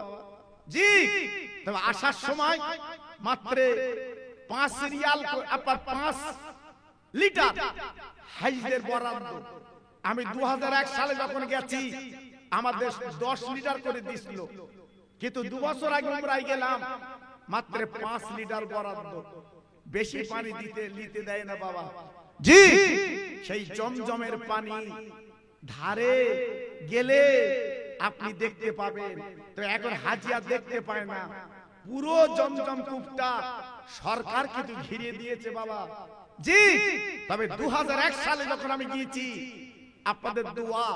জি, তবে আসার সময় মাত্র 5 রিয়াল, আপনার 5 লিটার হাজিদের বরাদ্দ। আমি 2001 সালে যখন গেছি আমাদের 10 লিটার করে দিছিল, কিন্তু 2 বছর আগে উমরায় গেলাম, মাত্র 5 লিটার বরাদ্দ, বেশি পানি নিতে দেয় না বাবা। জি, সেই জমজমের পানি ধারে গেলে আপনি দেখতে পাবেন, তো এখন হাজিয়া দেখতে পায় না। পুরো জমজম কূপটা সরকার কিন্তু ঘিরে দিয়েছে বাবা। জি, তবে 2001 সালে যখন আমি গিয়েছি, আপনাদের দোয়া,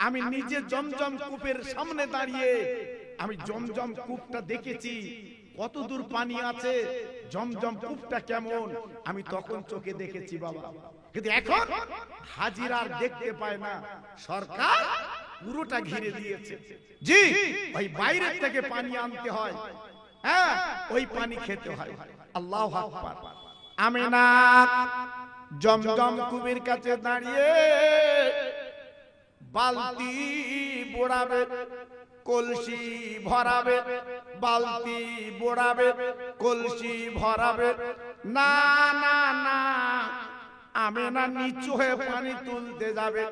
আমি নিজে জমজম কূপের সামনে দাঁড়িয়ে আমি জমজম কূপটা দেখেছি, কত দূর পানি আছে, জমজম কূপটা কেমন, আমি তখন চোখে দেখেছি বাবা। কিন্তু এখন হাজিরা আর দেখতে পায় না, সরকার পুরোটা ঘিরে দিয়েছে। জি, ওই বাইরে থেকে পানি আনতে হয়, হ্যাঁ, ওই পানি খেতে হয়। আল্লাহু আকবার। আমিনা জমজম কূপের কাছে দাঁড়িয়ে বালতি বোড়াবে, কলসি ভরাবে, বালতি বোড়াবে, কলসি ভরাবে, না না না, আমিনা নিচু হয়ে পানি তুলতে যাবে,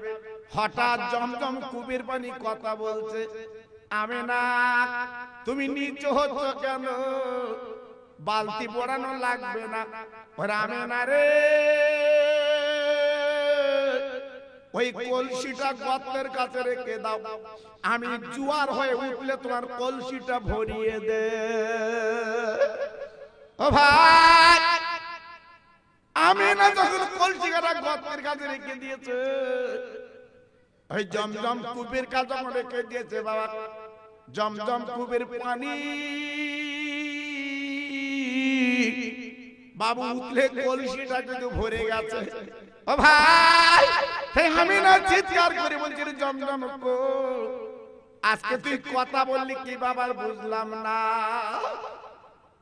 হঠাৎ জমজম কূপের পানি কথা বলছে, আমেনা তুমি নিচু হচ্ছ কেন? বালতি পড়ানো লাগবে না। ওরে আমেনা রে, ওই কলসিটা গর্তের কাছে রেখে দাও, আমি জোয়ার হয়ে উঠলে তোমার কলসিটা ভরিয়ে দে। ও ভাই, আমেনা যখন কলসিটা গর্তের কাছে রেখে দিয়েছে, ওই জমজম কূপের কাছে রেখে দিয়েছে বাবা, জমজম কূপের পানি বাবু উঠলে কলসিটা কিন্তু ভরে গেছে। ও ভাই, আমি না চিৎকার করে বলছি জমজম কো, আজকে তুই কথা বললি কি বাবা বুঝলাম না।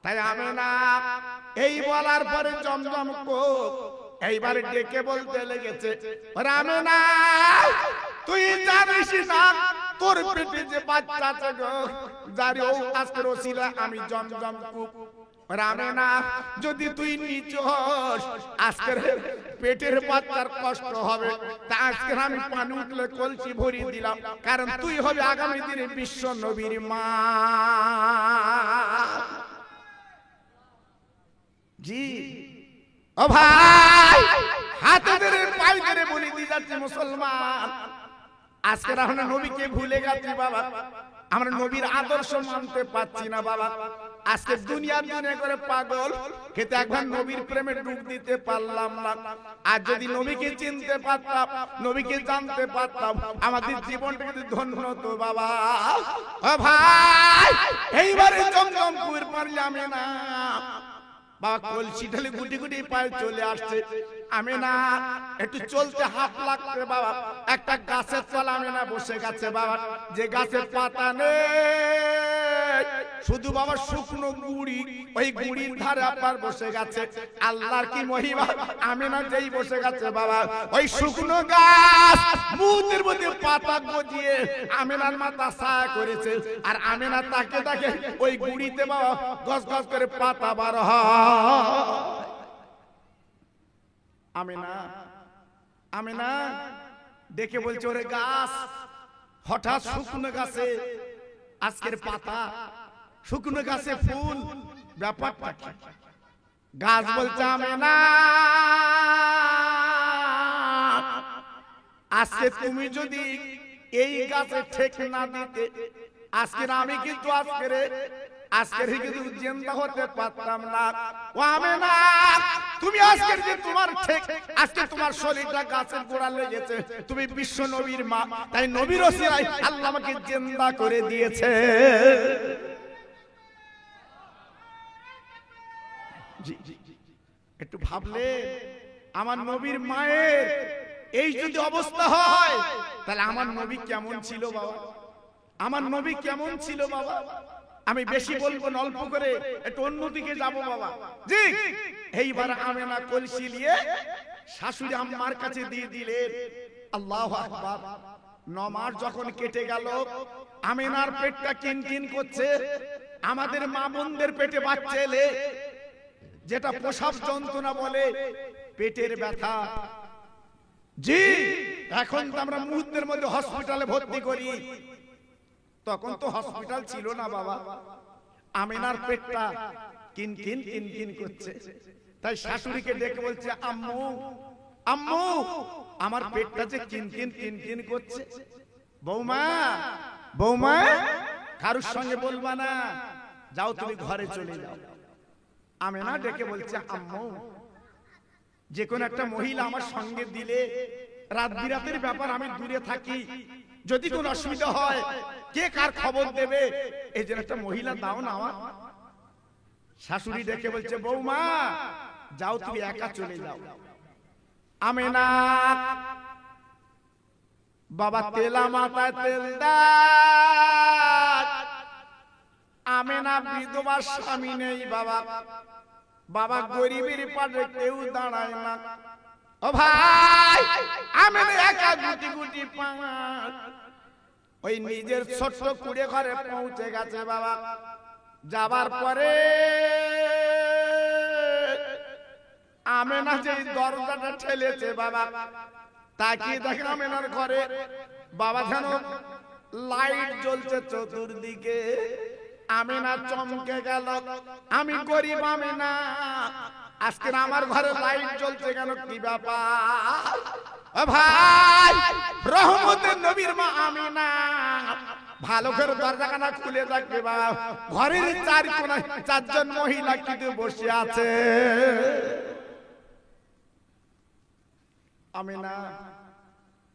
তাই আমি না এই বলার পরে জমজম কো এইবার ডেকে বলতে লেগেছে, আমি না তুই জানিস না তোর পেটে যে বাচ্চা আছে গো, যার আজকের ওসিলা আমি জমজম কূপ। রামেনা যদি তুই নিচু হস, আজকের পেটের বাচ্চার কষ্ট হবে, তা আজকে আমি পানি উঠলে কলসি ভরিয়ে দিলাম, কারণ তুই হবে আগামী দিনে বিশ্ব নবীর মা। জি ও ভাই, হাতে ধরে পায়ে ধরে বলি দিয়ে যাচ্ছে মুসলমান, আজকে আমরা নবীকে ভুলে গেছি বাবা, আমরা নবীর আদর্শ মানতে পারছি না বাবা। আজকে দুনিয়ার জন্য করে পাগল, কিন্তু একবার নবীর প্রেমে ডুব দিতে পারলাম না। আর যদি নবীকে চিনতে পারতাম, নবীকে জানতে পারতাম, আমাদের জীবনটা কিন্তু ধন্য হতো বাবা। ও ভাই, এইবারে জমজম কূপের পানি আমি না বাবা কলসি ঢেলে গুটি গুটি পায়ে চলে আসছে। আমি না একটু চলতে হাত লাগছে বাবা, একটা গাছের তলা আমি না বসে গেছে বাবা, যে গাছের পাতা নেই, শুধু বাবা শুকনো গুড়ি, ওই গুড়ির ধারে আপনার বসে গেছে। আল্লাহর কি মহিমা, আমি না যেই বসে গেছে বাবা, ওই শুকনো গাছ মুহূর্তের মধ্যে পাতা গজিয়ে আমেনার মাথা ছায়া করেছে। আর আমেনা তাকে তাকে ওই গুড়িতে বাবা গস গস করে পাতা বার হয়। আমেনা আমেনা ডেকে বলছে, ওরে গাছ, হঠাৎ শুকনো গাছে আজকের পাতা, শুকনো গাছে ফুল, ব্যাপারটা কি? গাছ বলছে, আমেনা আজকে তুমি যদি এই গাছে ঠেক না দিতে, আজকের আমি কিন্তু আজকের কিন্তু জিন্দা হতে পারতাম না। ও আমেনা, তুমি আজকের যে তোমার ঠিক, আজকে তোমার শরীরটা গাছের গোড়া লেগেছে, তুমি বিশ্ব নবীর মা, তাই নবীর ওসিলায় আল্লাহ আমাকে জিন্দা করে দিয়েছে। একটু ভাবলে আমার নবীর মায়ের এই যদি অবস্থা হয়, তাহলে আমার নবী কেমন ছিল বাবা, আমার নবী কেমন ছিল বাবা। আমি বেশি বলবো না, অল্প করে একটু অন্যদিকে যাব বাবা। জি, এইবার আমেনা কলসি নিয়ে শাশুড়ি আম্মার কাছে দিয়ে দিলেন। আল্লাহু আকবার। 9 মাস যখন কেটে গেল, আমেনার পেটটা কিনকিন করছে। আমাদের মা বোনদের পেটে বাচ্চা এলে যেটা প্রসব যন্ত্রণা বলে, পেটের ব্যথা, জি এখন তো আমরা মুহূর্তের মধ্যে হসপিটালে ভর্তি করি, তখন তো হসপিটাল ছিল না বাবা। আমেনার পেটটা কিনকিন কিনকিন করছে, তাই শাশুড়িকে ডেকে বলছে, আম্মু আম্মু আমার পেটটা যে কিনকিন কিনকিন করছে। বৌমা বৌমা কারোর সঙ্গে বলবা না, যাও তুমি ঘরে চলে যাও। আমেনা ডেকে বলছে, আম্মু যে কোন একটা মহিলা আমার সঙ্গে দিলে, রাত বিরাতের ব্যাপার, আমি দূরে থাকি, যদি কোন অসুবিধা হয় কে কার খবর দেবে, এই জন্য একটা মহিলা দাও না আমার। শাশুড়ি ডেকে বলছে, বৌমা যাও তুমি একা চলে যাও। আমেনা বাবা তেলা মাথায় তেল দাও। আমেনা বিধবা, স্বামী নেই বাবা, বাবা গরিবের পাশে কেউ দাঁড়ায় না। ও ভাই, আমেনা একা গুটি গুটি পায়, ওই নিজের ছোট্ট কুড়ে ঘরে পৌঁছে গেছে বাবা। যাবার পরে আমেনা যে দরজাটা ঠেলেছে বাবা, তাকিয়ে দেখে আমেনার ঘরে বাবা যেন লাইট জ্বলছে চতুর্দিকে। আমিনা চমকে গেল, আমি গরিব আমিনা, আজকে আমার ঘরে লাইট জ্বলছে কেন, কি ব্যাপার? ও ভাই, রহমতের নবীর মা আমিনা, ভালো করে দরজাখানা খুলে দেখবে বাবা, ঘরের চার কোণায় চারজন মহিলা কিন্তু বসে আছে। আমিনা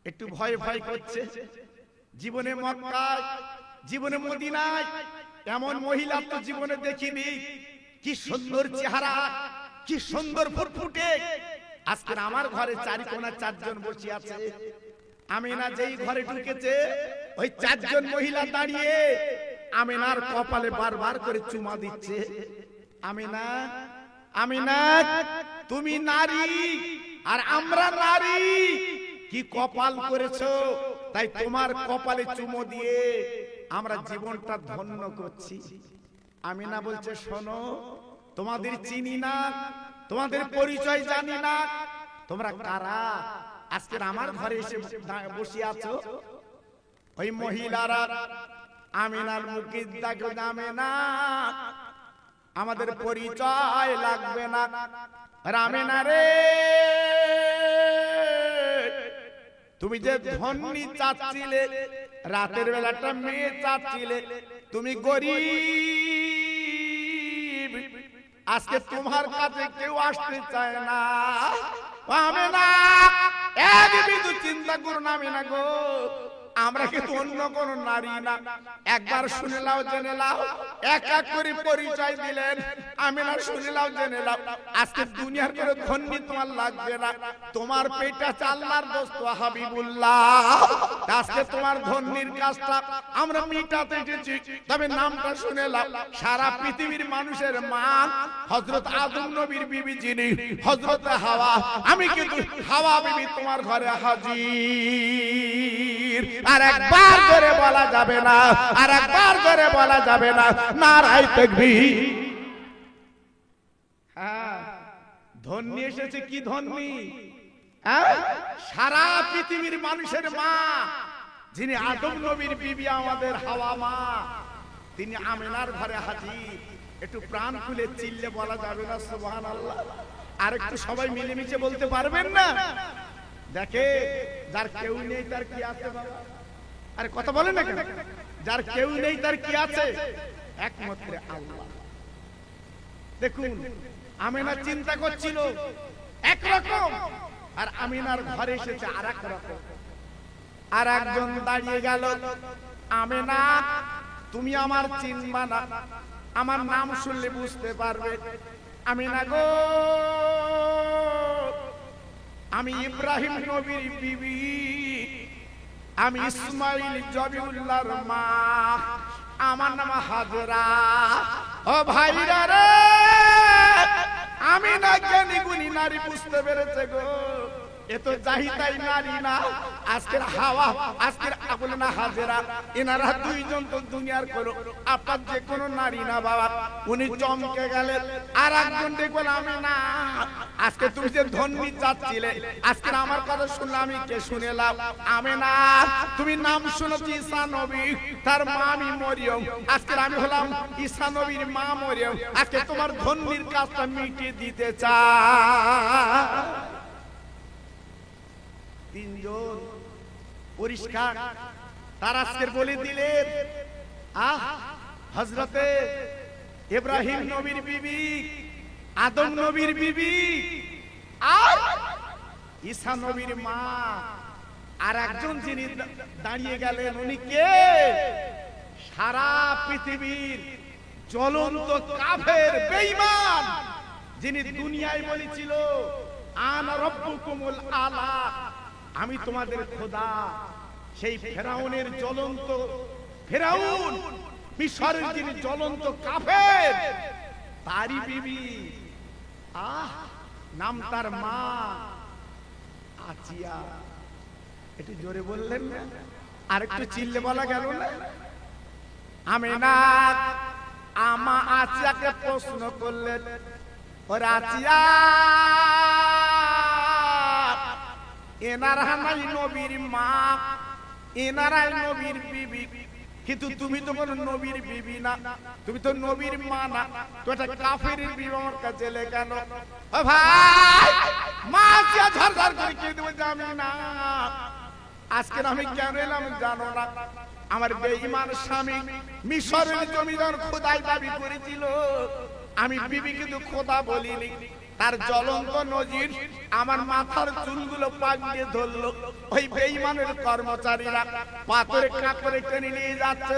একটু ভয় ভয় করছে। জীবনে মক্কায়, জীবনে মদিনায় এমন মহিলা তো জীবনে দেখিনি। কি সুন্দর চেহারা, কি সুন্দর ফুটফুটে। আজকে আমার ঘরে চার কোণায় চারজন বসে আছে। আমিনা যেই ঘরে ঢুকেছে, ওই চারজন মহিলা দাঁড়িয়ে আমিনার কপালে বারবার করে চুমা দিচ্ছে। আমিনা, আমিনা, তুমি নারী আর আমরা নারী, কি কপাল করেছো, তাই তোমার কপালে চুমো দিয়ে আমরা জীবনটা ধন্য করছি। আমিনা বলছে, শোনো, তোমাদের চিনি না, তোমাদের পরিচয় জানি না, তোমরা কারা, আজকে আমার ঘরে এসে বসে আছো? ওই মহিলারা আমিনার মুখে দেখো, আমিনা আমাদের পরিচয় লাগবে না। আমিনা রে, তুমি যে ধনী চাচ্ছিলে, রাতের বেলাটা মেয়ে চাচ্ছিলে, তুমি গরিব, আজকে তোমার কাছে কেউ আসতে চায় না। আমিনা এক বিন্দু চিন্তা করো না আমিনা গো, আমরা কিন্তু অন্য কোন নারী না। একবার শুনে লাও, জেনে লাও। এক এক করে পরিচয় দিলেন। আমিনা শুনে লাও, জেনে লাও, আজকে দুনিয়ার কোনো ধনী তোমার লাগবে না। তোমার পেটটা আল্লাহর দোস্ত হাবিবুল্লাহ, আজকে তোমার ধন্যির কাজটা আমরা মিটাতে এসেছি। তবে নামটা শুনে লাও, সারা পৃথিবীর মানুষের মা হযরত আদম নবীর বিবি যিনি, হযরত হাওয়া, আমি কিন্তু হাওয়া বিবি তোমার ঘরে হাজির। আর একবার ধরে বলা যাবে না, আর একবার ধরে বলা যাবে না, নারায়ে তাকবীর। হ্যাঁ, ধন্য এসেছে। কি ধন্যী? সারা পৃথিবীর মানুষের মা, যিনি আদম নবীর বিবি আমাদের হাওয়া মা, তিনি আমিনার ঘরে হাজির। একটু প্রাণ খুলে চিল্লে বলা যাবে না সুবহানাল্লাহ? আর একটু সবাই মিলেমিশে বলতে পারবেন না? দেখে, যার কেউ নেই তার কি আছে বাবা? আরে কথা বলেন না কেন? যার কেউ নেই তার কি আছে? একমাত্র আল্লাহ। দেখুন, আমিনা চিন্তা করছিল একরকম, আর আমিনার ঘরে এসেছে আর এক রকম। আর একজন দাঁড়িয়ে গেল, আমিনা তুমি আমার চিনবা না, আমার নাম শুনলে বুঝতে পারবে। আমিনা গো, আমি ইব্রাহিম নবীর বিবি, আমি ইসমাইল জবিউল্লাহর মা, আমার নাম হাজরা। ও ভাইরা রে, আমিনা জ্ঞানী গুণী নারী বুঝতে পেরেছে গো, এ তো জাহিদাই নারী না। আজকের হাওয়া, আজকের বলে না হাজেরা, এনারা দুইজন তো দুনিয়ার করো, আপনার যে কোনো নারী না বাবা। উনি চমকে গেলেন। আর একজন দেখবেন, আমিনা আজকে তুমি যে ধন্যী চাচ্ছিলে, আজকে আমার কথা শুনলে আমি কে শুনে লাভ? আমিনা তুমি নাম শুনেছি ঈসা নবী, তার মা আমি মরিয়ম, আজকে আমি হলাম ঈসা নবীর মা মরিয়ম। আজকে তোমার ধন্যীর কাজটা মিটিয়ে দিতে চাই। তিনজন পরিষ্কার তার আজকের বলে দিলেন, হযরতে ইব্রাহিম নবীর বিবি, আদম নবীর বিবি, আর ঈসা নবীর মা। আর একজন যিনি দাঁড়িয়ে গেলেন, উনি কে? সারা পৃথিবীর জ্বলন্ত কাফের বেঈমান, যিনি দুনিয়ায় বলেছিল আনা রাব্বুকুমুল আলা, আমি তোমাদের খোদা। সেই ফেরাউনের জ্বলন্ত, ফেরাউন মিশরের যিনি জ্বলন্ত কাফের, তারই বিবি, নাম তার মা আচিয়া। একটু জোরে বললেন না? আর একটু চিল্লে বলা গেল না? আমিনা আমা আচিয়াকে প্রশ্ন করলেন, ওরে আচিয়া, এনার হানাই নবীর মা, এনারাই নবীর বিবি, কিন্তু তুমি তো কোনো নবীর বিবি না, তুমি তো নবীর মা না, তো এটা কাফেরের বিবি আমার কাছে এলে কেন? ও ভাই, মা আসিয়া ঝরঝর করে কে দেবো জানি না। আজকে আমি কেন এলাম জানো না? আমার বেঈমান স্বামী মিশরের জমিদার খোদাই দাবি করেছিল, আমি বিবি কিন্তু খোদা বলিনি। তার জ্বলন্ত নজির আমার মাথার চুলগুলো পাক দিয়ে ধরলো। ওই বেঈমানের কর্মচারীরা পাথরে কাপড়ে টেনে নিয়ে যাচ্ছে।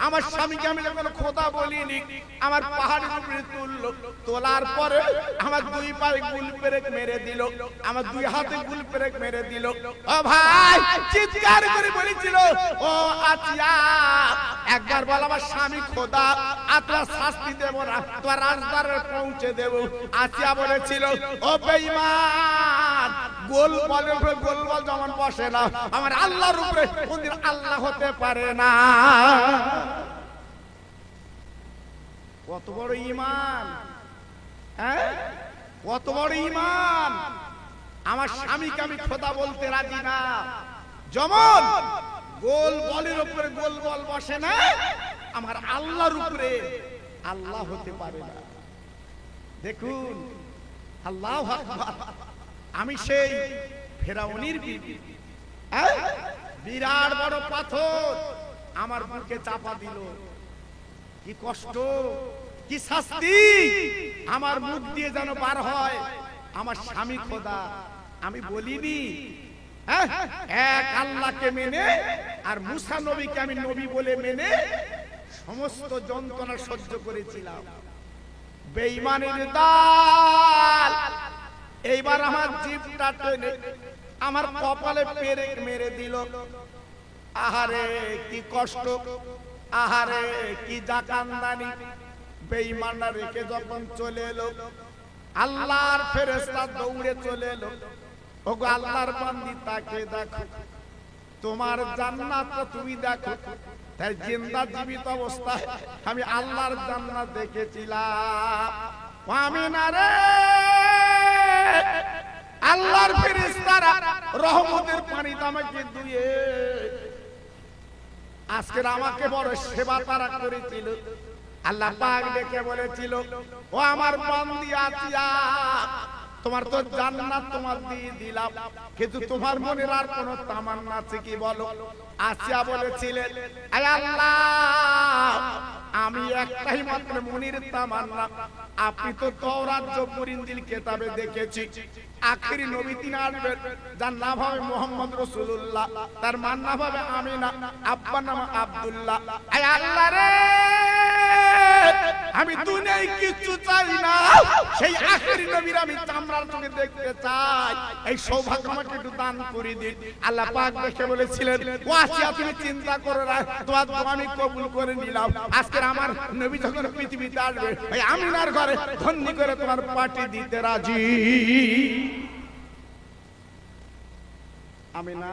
আমার স্বামীকে আমি যখন খোদা বলিনি, আমার পাহাড়ের উপরে তুললো, তোলার পরে আমার দুই পায়ে গুল পেরেক মেরে দিল, আমার দুই হাতে গুল পেরেক মেরে দিল। ও ভাই, চিৎকার করে বলেছিল, ও আতিয়া, একবার বল আমার স্বামী খোদা, আপনার শাস্তি দেব না, তোমার রাজদরবারে পৌঁছে দেব। আতিয়া বলেছিল, ও বেঈমান, গোল বলের উপরে গোল বল যেমন বসে না, আমার আল্লাহর উপরে কোনদিন আল্লাহ হতে পারে না। কত বড় ঈমান, হ্যাঁ, কত বড় ঈমান! আমার স্বামীকে আমি খোদা বলতে রাজি না, যেমন গোল বলের উপরে গোল বল বসে না, আমার আল্লাহর উপরে আল্লাহ হতে পারে না। দেখুন, আল্লাহু আকবার। আমি সেই ফেরাউনের বিবি, বিরাট বড় পাথর আমার বুকে চাপা দিল। কি কষ্ট, কি শাস্তি আমার মুখ দিয়ে যেন বার হয়, আমার স্বামী খোদা। আমি বলিনি, এক আল্লাহকে মেনে আর মুসা নবীকে আমি নবী বলে মেনে সমস্ত যন্ত্রণা সহ্য করেছিলাম। বেঈমানের দাল এইবার আমার জিভটা টেনে আমার কপালে পেরেক মেরে দিল। আহারে কি কষ্ট, আহারে কি জাকান্দানি। বেঈমানরা রেখে যখন চলে এলো, আল্লাহর ফেরেশতা দৌড়ে চলে এলো। ওগো আল্লাহর বান্দি, তাকে দেখো, তোমার জান্নাতটা তুমি দেখো। তাই জিন্দা জীবিত অবস্থায় আমি আল্লাহর জান্নাত দেখেছিলাম। আমিনা রে, আল্লাহর ফেরেশতারা রহমতের পানিতে আমাকে ধুয়ে আজকে আমাকে বড় সেবা তারা করেছিল। আল্লাহ পাক ডেকে বলেছিল, ও আমার বান্দি আতিয়া, তোমার তো জান্নাত তোমার দিয়ে দিলাম, কিন্তু তোমার মনের আর কোন তামান্না আছে কি বলো? আসিয়া বলেছিলেন, আয় আল্লাহ, আমি একটাই মাত্র মনের তামান্না, আপনি তো তাওরাত জবুর ইনজিল কিতাবে দেখেছি, আখেরি নবী তিনি আসবেন, যার নাম হবে মুহাম্মদ রাসূলুল্লাহ, তার মার নাম হবে আমিনা, আব্বার নাম আব্দুল্লাহ। আয় আল্লাহ রে, আমি দুনিয়ায় কিছু চাই না, সেই আখেরি নবীর আমি চামড়ার চোখে দেখতে চাই। এই সৌভাগ্য আমাকে একটু দান করে দিন। আল্লাহ পাক দেখে বলেছিলেন, ও আসিয়া, তুমি চিন্তা করো না, তোমার দোয়া আমি কবুল করে নিলাম। আজকে আমার নবী যখন পৃথিবীতে আসবে, এই আমিনার ঘরে ধন্যি করে তোমার পার্টি দিতে রাজি। আমিনা,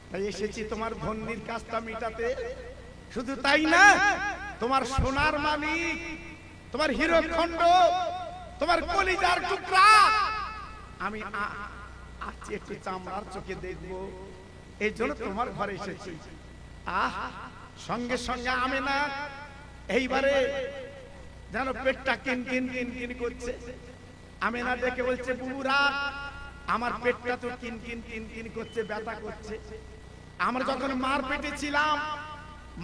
তাই এসেছি তোমার ধন্যির কাজটা মিটাতে। শুধু তাই না, তোমার সোনার মানিক, তোমার হীরকখণ্ড, তোমার কলিজার টুকরা আমি আজকে একটু চামড়ার চোখে দেখবো, এই জন্য তোমার ঘরে এসেছি। আহ, সঙ্গে সঙ্গে আমিনা এইবারে যেন পেটটা কিনকিন কিনকিন করছে। আমিনা দেখে বলছে, বুবুরা, আমার পেটটা তো কিনকিন কিনকিন করছে, ব্যথা করছে। আমরা যখন মার পেটে ছিলাম,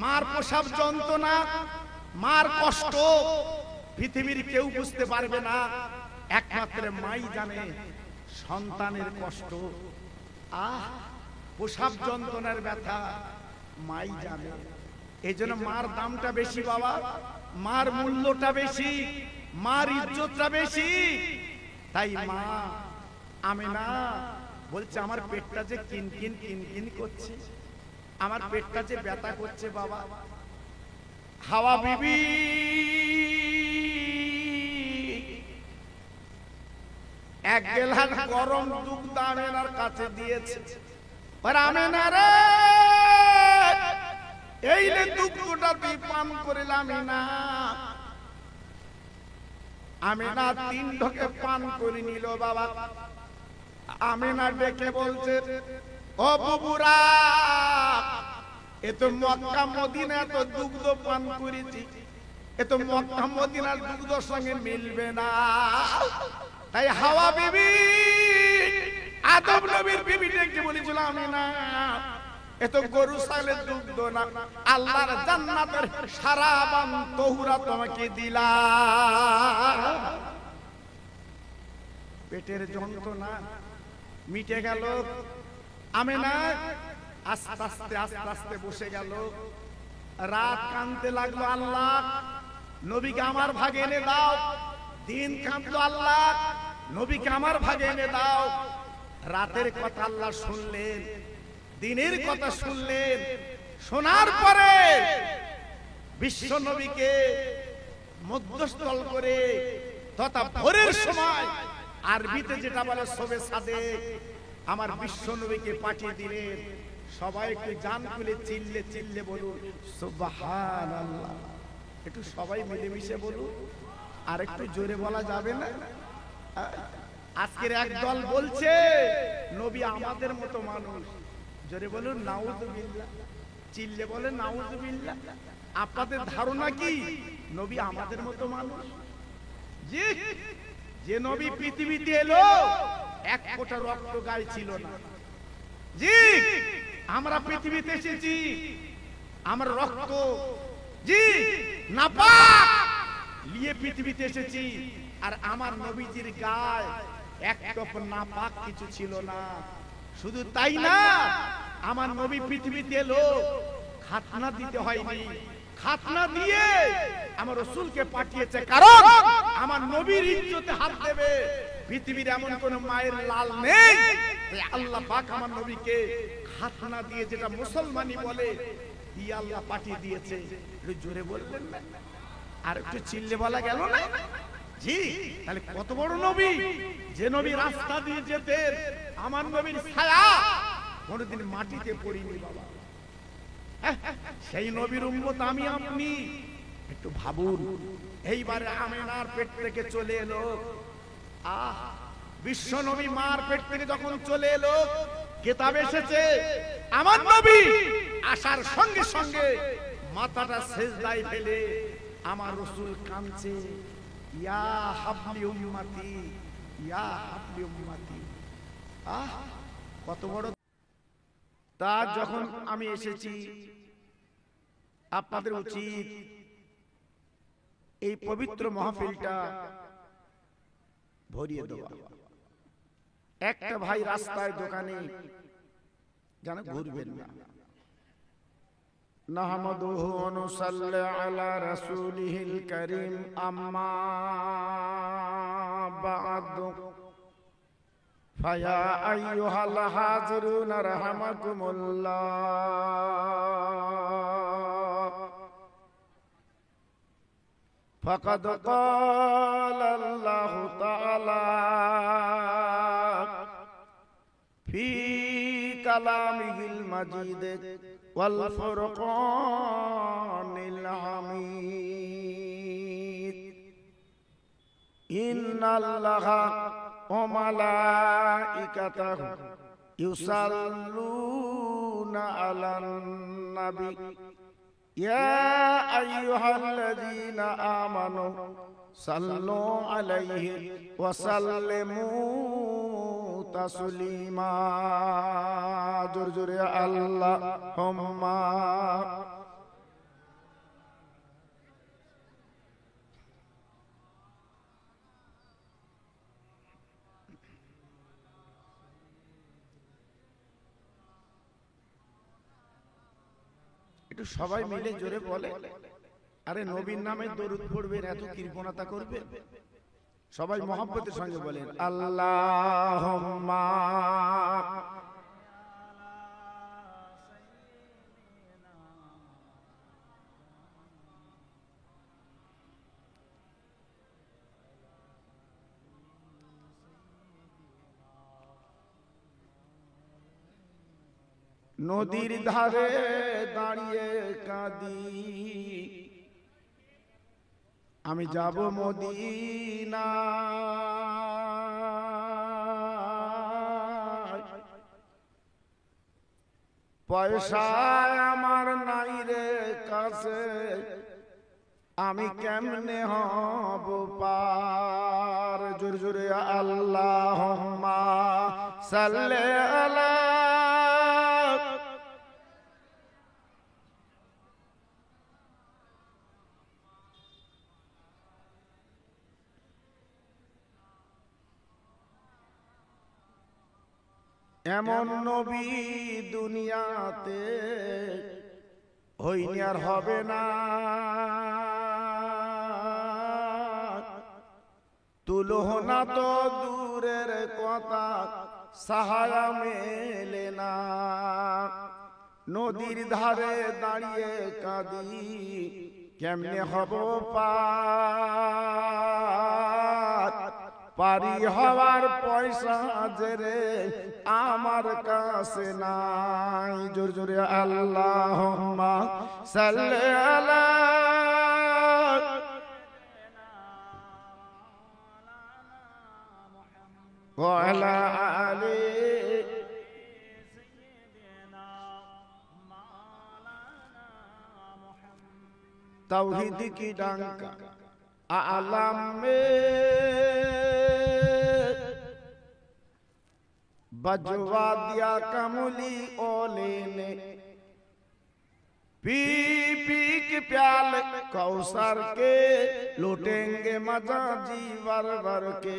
মার প্রসব যন্ত্রণা, মার কষ্ট পৃথিবীর কেউ বুঝতে পারবে না, একমাত্র মাই জানে সন্তানের কষ্ট। আহ, প্রসব যন্ত্রণার ব্যথা মাই জানে। এই জন্য মার দামটা বেশি বাবা, মার মূল্যটা বেশি, মার ইজ্জতটা বেশি। তাই মা আমিনা বলছে, আমার পেটটা যে কিনকিন কিনকিন করছে, আমার পেটটা যে ব্যথা করছে বাবা। হাওয়া বিবি এক গেলান গরম দুধ আমেনার কাছে দিয়েছে। আমেনা রে, এই নে দুধটা তুই পান করিলাম না। আমেনা 3 ঢোকে পান করে নিল বাবা। আমেনা ডেকে বলছে, ও বুবুরা, এত মক্কা মদিনা এত দুগ্ধ পান করেছি, এত মক্কা মদিনার দুগ্ধর সঙ্গে মিলবে না। তাই হাওয়া বিবি আদম নবীর বিবি ডেকে বলেছিল, আমি না, এত গরু ছাগলের দুগ্ধ না, আল্লাহর জান্নাতের সারাবান তহুরা তোমাকে দিলাম। পেটের যন্ত্রণা মিটে গেল। আমেনা আস্তে আস্তে আস্তে আস্তে বসে গেল। রাত কাঁদতে লাগলো, আল্লাহ নবীকে আমার ভাগে এনে দাও। দিন কাঁদলো, আল্লাহ নবীকে আমার ভাগে এনে দাও। রাতের কথা আল্লাহ শুনলেন, দিনের কথা শুনলেন। শোনার পরে বিশ্ব নবীকে মধ্যস্থল করে তথা ভোরের সময় আরবিতে যেটা বলে শোবে সাদে, আমার বিশ্ব নবীকে পাঠিয়ে দিলেন। সবাই একটু জান খুলে চিল্লে চিল্লে বলুন সুবহানাল্লাহ। একটু সবাই মিলেমিশে বলুন, আর একটু জোরে বলা যাবে না? আজকের এক দল বলছে নবী আমাদের মতো মানুষ। জোরে বলুন নাউযুবিল্লাহ, চিল্লে বলেন নাউযুবিল্লাহ। আপনাদের ধারণা কি নবী আমাদের মতো মানুষ? জি, যে নবী পৃথিবীতে এলো এক ফোঁটা রক্ত গায়ে ছিল না। জি, আমরা পৃথিবীতে এসেছি, আমার রক্ত জি নাপাক নিয়ে পৃথিবীতে এসেছি। আর আমার নবীজির গায়ে এক টপ নাপাক কিছু ছিল না। শুধু তাই না, আমার নবী পৃথিবীতে এলো, খাতনা দিতে হয়নি। খাতনা দিয়ে আমার রাসূলকে পাঠিয়েছে, কারণ আমার নবীর ইজ্জতে হাত দেবে পৃথিবীর এমন কোন মায়ের লাল নেই। আল্লাহ পাক আমার নবীকে খাতনা দিয়ে, যেটা মুসলমানি বলে, দিয়ে আল্লাহ পাঠিয়ে দিয়েছে। একটু জোরে বললেন না? আর একটু চিল্লে বলা গেল না? জি, তাহলে কত বড় নবী! যে নবী রাস্তা দিয়ে যেতেন, আমার নবীর ছায়া কোনদিন মাটিতে পড়িনি বাবা। সেই নবীর উম্মত আমি আপনি। একটু ভাবুন, এইবারে আমেনার পেট থেকে চলে এলো। বিশ্ব নবী মার পেট থেকে যখন চলে এলো, কিতাব এসেছে আমার নবী আসার সঙ্গে সঙ্গে মাথাটা সিজদায় ফেলে আমার রাসূল কাঁদছে, ইয়া হাবলি উম্মতি, ইয়া হাবলি উম্মতি। কত বড়! তা যখন আমি এসেছি, আপনাদের উচিত এই পবিত্র মাহফিলটা ভরিয়ে দেওয়া। একটা ভাই রাস্তায় দোকানে যেন ঘুরবেন না। নাহমাদুহু ওয়া নুসাল্লি আলা রাসূলিহিল কারীম, আম্মা বা'দু। ফায়া আইয়ুহাল হাজিরুনা রাহমাকুমুল্লাহ। ফাকাদ ক্বালা আল্লাহু তাআলা ফি কালামিহিল মাজিদ ওয়াল ফুরকানিল হামিদ, ইন্নাল্লাহা ওয়া মালাইকাতাহু ইউসাল্লুনা আলান নবী ইয়া আইয়ুহাল্লাযীনা আমানু সাল্লু আলাইহি ওয়া সাল্লিমু তাসলিমা। জোরে জোরে আল্লাহুম্মা। একটু সবাই মিলে জোরে বলে, আরে নবীর নামে দরুদ পড়বেন, এত কৃপণতা করবে? সবাই মহব্বতের সঙ্গে বলেন আল্লাহুম্মা। নদীর ধারে দাঁড়িয়ে কাঁদি, আমি যাব মদিনা। পয়সা আমার নাই রে কাছে, আমি কেমনে হব পার। জোরে জোরে আল্লাহুম্মা সাল্লি আলা। এমন নবী দুনিয়াতে হইনি আর হবে না, তুলনা তো দূরের কথা সাহারা মেলে না। নদীর ধারে দাঁড়িয়ে কাঁদি কেমনে হব পার। পারি হওয়ার পয়সা যে রে আমার কাছে নাই। জোরে জোরে আল্লাহুম্মা সাল্লি আলা ওয়া আলা আলি तौहीद की डंका आलम में बजवा दिया कमली ओले ने, पी पी के प्याल कौसर के लूटेंगे मजा जी वर वर के।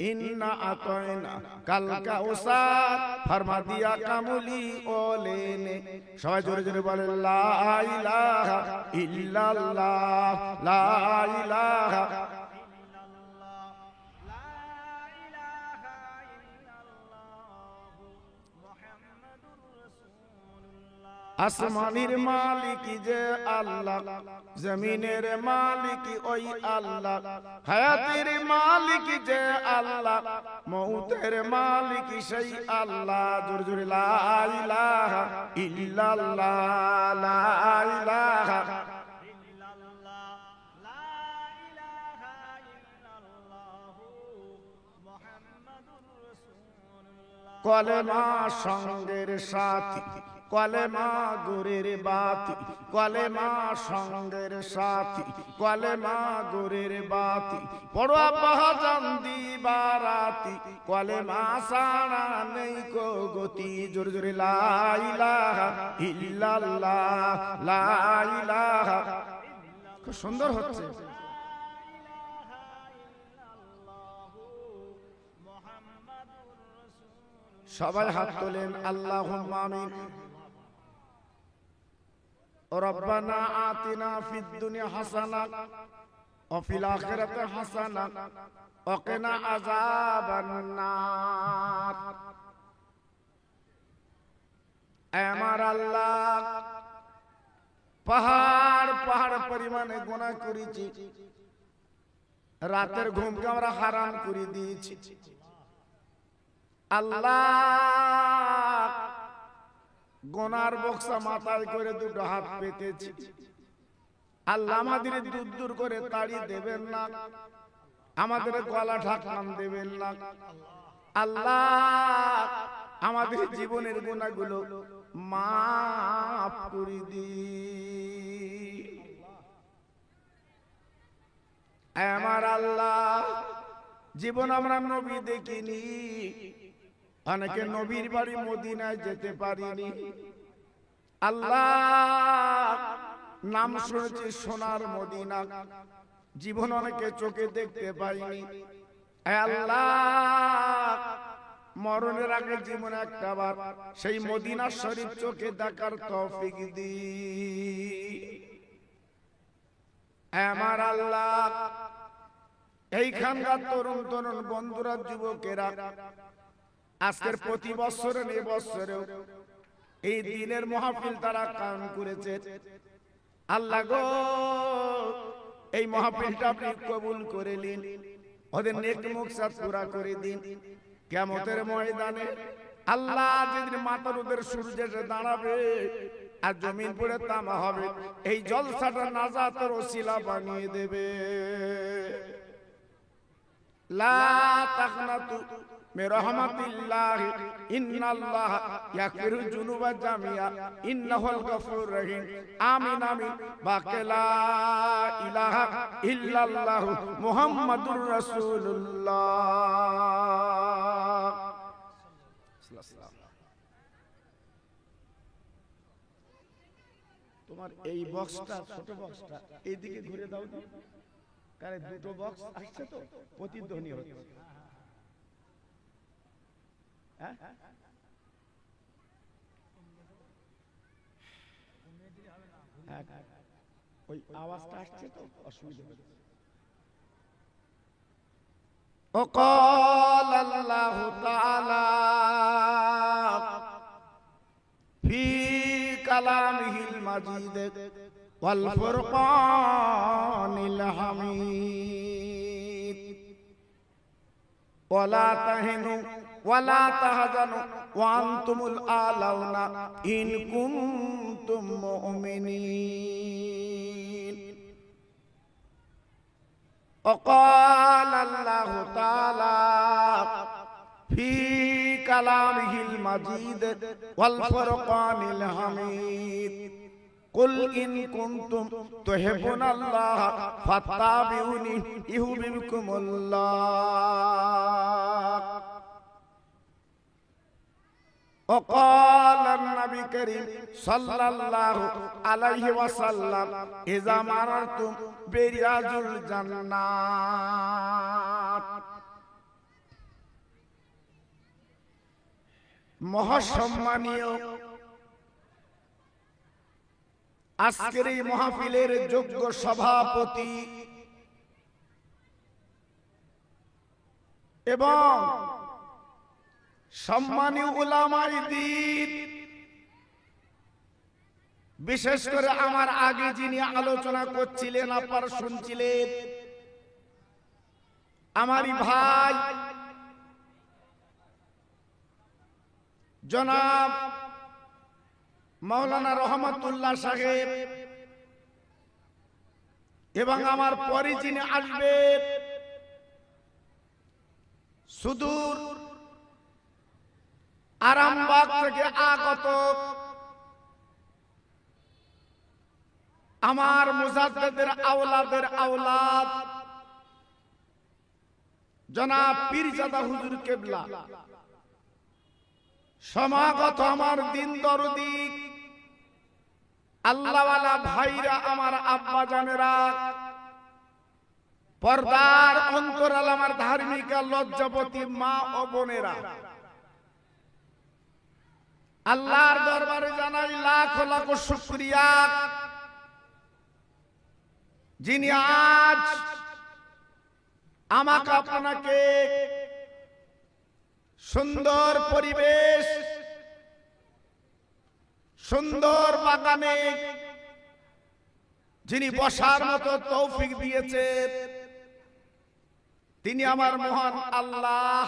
इन्ना अतोइना कल का उसार फरमा दिया कमली ओले ने। सबाई जोरे जोरे बोले ला इलाहा इल्लल्लाह, ला इलाहा আসমানের মালিক যে আল্লাহ, জমিনের মালিক ওই আল্লাহ, হায়াতের মালিক যে আল্লাহ, মউতের মালিক সেই আল্লাহ। জোরে জোরে লা ইলাহা ইল্লাল্লাহ, লা ইলাহা কলেমা সঙ্গের সাথী, কলেমা গুরের বাতি, কলেমা সঙ্গের সাথী, কলেমা গুরের বাতি, পড়ুয়া বাহাজান দিবারাতি, কলেমা সারা নেই কো গতি। জোরে জোরে লা ইলাহা ইল্লাল্লাহ, লা ইলাহা। খুব সুন্দর হচ্ছে। সবাই হাত তোলেন আল্লাহুম্মা আমিন। রব্বানা আতিনা ফিদ দুনিয়া হাসানা ওয়া ফিল আখিরাতি হাসানা ওয়া কিনা আযাবান নার। আমার আল্লাহ, পাহাড় পাহাড় পরিমাণে গুনাহ করেছি, রাতের ঘুমকে আমরা হারাম করে দিয়েছি। আল্লাহ, গোনার বক্সা মাথায় করে দুটো হাত পেতেছি। আল্লাহ, আমাদের দূর দূর করে তাড়ি দেবেন না, আমাদের গলা ঢাকনাম দেবেন না। আল্লাহ, আমাদের জীবনের গুনাহগুলো মাফ করে দিন। আমার আল্লাহ, জীবন আমরা নবী দেখিনি, অনেকে নবীর বাড়ি মদিনায় যেতে পারিনি। আল্লাহ, নাম শুনেছি সোনার মদিনা, জীবন অনেকে চোখে দেখতে পাইনি। আল্লাহ, মরণের আগে জীবন একটা বার সেই মদিনা শরীফ চোখে দেখার তৌফিক দি। আমার আল্লাহ, এইখানকার তরুণ তরুণ বন্ধুরা, যুবকেরা আজকের প্রতি বছরে এই বছরেও এই দিনের মাহফিল তারা কায়েম করেছে। আল্লাহ গো, এই মাহফিলটা আপনি কবুল করে নিন, ওদের নেক মুকসাদ পুরা করে দিন। কিয়ামতের ময়দানে আল্লাহ যেদিন মাথার ওদের সূর্য এসে দাঁড়াবে আর জমিন পড়ে তামা হবে, এই জলসাটা নাজাতের ওসিলা বানিয়ে দেবে। লা তাকনাতু মির রাহমাতিল্লাহি ইন্নাল্লাহা ইয়াগফিরুয যুনুবা জামিআ ইন্নাহুল গফুরুর রহিম। আমিন আমিন। বাকি লা ইলাহা ইল্লাল্লাহু মুহাম্মাদুর রাসূলুল্লাহ। তোমার এই বক্সটা, ছোট বক্সটা এইদিকে ঘুরে দাও, কারণ দুটো বক্স আসছে তো প্রতিধ্বনি হচ্ছে। হ্যাঁ, ওই আওয়াজটা আসছে তো, অসুবিধা হচ্ছে। وقال الله تعالى في كلامه المجيد والفرقان الحميد ولا تهنوا ولا تحزنوا وأنتم الأعلون إن كنتم مؤمنين. وقال الله تعالى في كلامه المجيد والفرقان الحميد قل إن كنتم تحبون الله فاتبعوني يحببكم الله. وقال النبي الكريم صلى الله عليه وسلم إذا مررتم برياض الجنات. মহাসম্মানীয় আজকের এই মাহফিলের যোগ্য সভাপতি এবং সম্মানীয় উলামায়ে দ্বীন, বিশেষ করে আমার আগে যিনি আলোচনা করছিলেন, আপনারা শুনছিলেন, আমারই ভাই জনাব মাওলানা রহমাতুল্লাহ সাহেব, এবং আমার পরে যিনি আসবেন সুদূর আরামবাগ থেকে আগত আমার মুজাদ্দিদের আওলাদের আওলাদ জনাব পীরজাদা হুজুর কেবলা, সমাগত আমার দিন দরদি আল্লাহওয়ালা ভাইরা, আমার আব্বা জানেরা, পর্দার অন্তরাল আমার ধার্মিকা লজ্জাবতী মা ও বোনেরা, আল্লাহর দরবারে জানাই লাখ লাখ শুকরিয়া, যিনি আজ আমাকে আপনাকে সুন্দর পরিবেশ, সুন্দর বাগানে যিনি বসার মতো তৌফিক দিয়েছেন, তিনি আমার মহান আল্লাহ।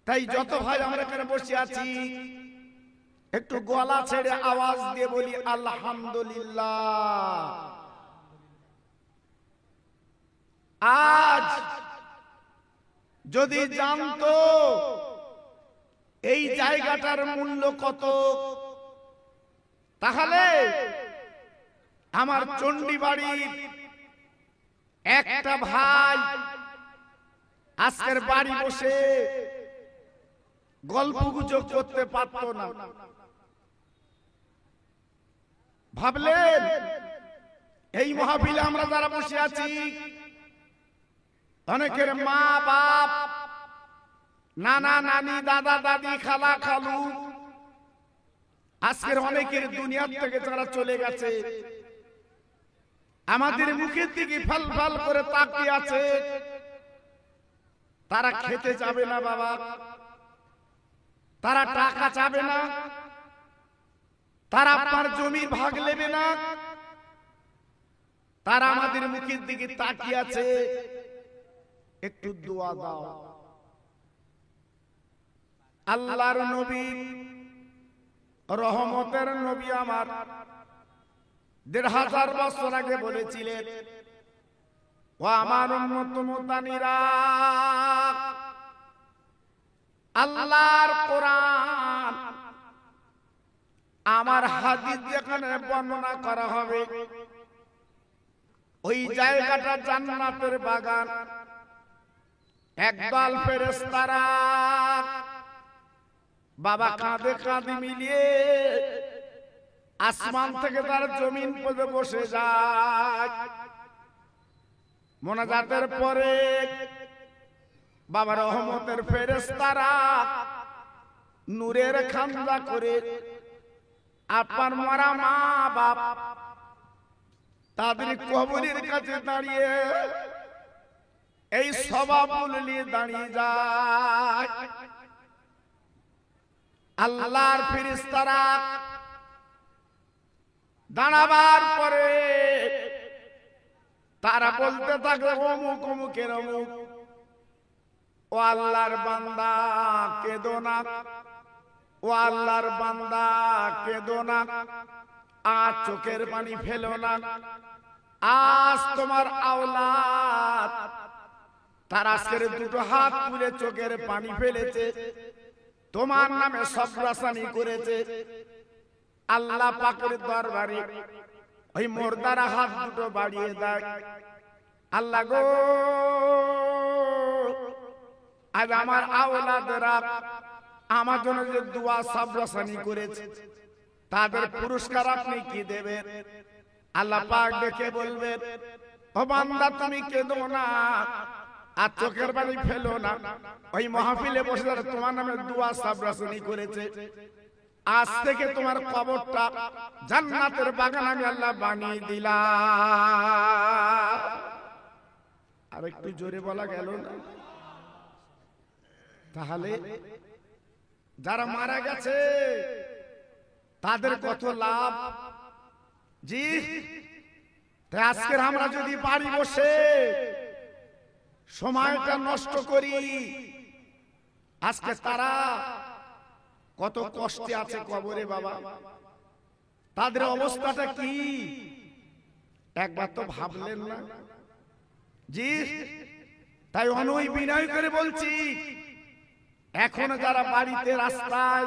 তাই যত ভাই আমরা এখানে বসে আছি, একটু গলা ছেড়ে আওয়াজ দিয়ে বলি আলহামদুলিল্লাহ। আজ যদি জানতো এই জায়গাটার মূল্য কত, তাহলে আমার চণ্ডীবাড়ির একটা ভাই আজকের বাড়ি বসে গল্পগুজব করতে পারত না। ভাবলেন এই মাহফিলে আমরা যারা বসে আছি, অনেকের মা বাপ, নানা নানি, দাদা দাদি, খালা খালু, আজকের অনেকের দুনিয়ার থেকে যারা চলে গেছে, আমাদের মুখের দিকে ফাল ফাল করে তাকিয়ে আছে। তারা খেতে যাবে না বাবা, তারা টাকা চাবে না, তারা আপনার জমির ভাগ নেবে না, তারা আমাদের মুখের দিকে তাকিয়ে আছে, একটু দোয়া দাও। আল্লাহর নবী, রহমতের নবী আমার ১৫০০ বছর আগে বলেছিলেন, ও আমার উম্মত মুতানিরা, আল্লাহর কোরআন আমার হাদিস যেখানে বর্ণনা করা হবে ওই জায়গাটা জান্নাতের বাগান। একদল ফেরেশতারা বাবা কাঁধে কাঁধ মিলিয়ে আসমান থেকে তার জমিন পর্যন্ত বসে যায়। মোনাজাতের পরে বাবা রহমতের ফেরেশতারা নূরের খান্দা করে আপনার মরা মা বাপ তাদের কবরের কাছে দাঁড়িয়ে এই সওয়াবুল নিয়ে দাঁড়িয়ে যায়। আল্লাহর ফেরেশতারা দাঁড়াবার পরে তারা বলতে থাকে অমুক অমুকের অমুক, ও আল্লাহর বান্দা কেঁদো না, ও আল্লাহর বান্দা কেঁদো না, আজ চোখের পানি ফেলো না, আজ তোমার আওলাদ তারা আজকের দুটো হাত তুলে চোখের পানি ফেলেছে, তোমার নামে সবরাসানি করেছে। আল্লাহ পাকের দরবারে ওই মুর্দারা হাত দুটো বাড়িয়ে দেয়, আল্লাহ গো আজ আমার আওলাদেরা আমার জন্য যে দোয়া সবরাসানি করেছে তাদের পুরস্কার আপনি কি দেবেন? আল্লাহ পাক দেখে বলবেন, ও বান্দা তুমি কেঁদো না আর চোখের পানি ফেলো না, ওই মাহফিলে বসে তোমার নামে দোয়া সবরাসানি করেছে, আজ থেকে তোমার কবরটা জান্নাতের বাগান আমি আল্লাহ বানিয়ে দিলাম। আর একটু জোরে বলা গেল না? তাহলে যারা মারা গেছে তাদের কত লাভ। জি, তাই আজকে আমরা যদি বাড়ি বসে সময়টা নষ্ট করি, আজকে তারা কত কষ্টে আছে কবরে বাবা, তাদের অবস্থাটা কি একবার তো ভাবলেন না? জি, তাই অনুই বিনয় করে বলছি, এখনো যারা বাড়িতে রাস্তায়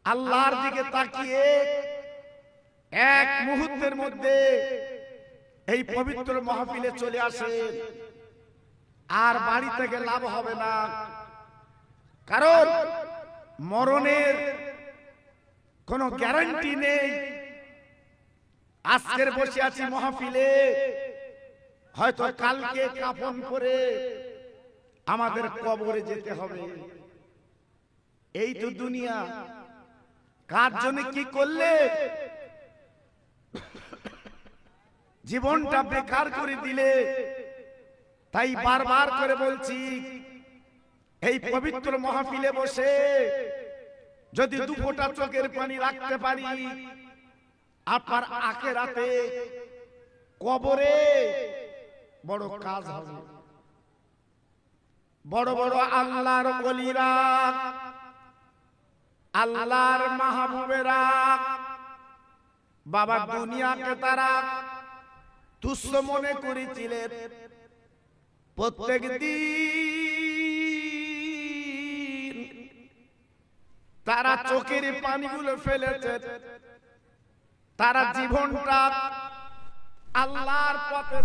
আল্লাহর দিকে তাকিয়ে এক মুহূর্তের মধ্যে এই পবিত্র মাহফিলে চলে আসে, আর বাড়ি থেকে লাভ হবে না, কারণ মরণের কোনো গ্যারান্টি নেই। আজকের বসে আছি মাহফিলে, হয়তো কালকে কাফন পরে আমাদের কবরে যেতে হবে। এই তো দুনিয়া, কার জন্য কি করলে জীবনটা বেকার করে দিলে। তাই বারবার করে বলছি, এই পবিত্র মাহফিলে বসে যদি দু ফোঁটা চোখের পানি রাখতে পারি, আপনার আখিরাতে কবরে বড় কাজ হবে। বড় বড় আল্লাহর ওলিরা, আল্লাহর মাহবুবেরা বাবা দুনিয়াকে তারা তুচ্ছ মনে করেছিলেন। প্রত্যেক দিন তারা চোখের পানিগুলো ফেলেছে, তারা জীবনটা আল্লাহর পথে,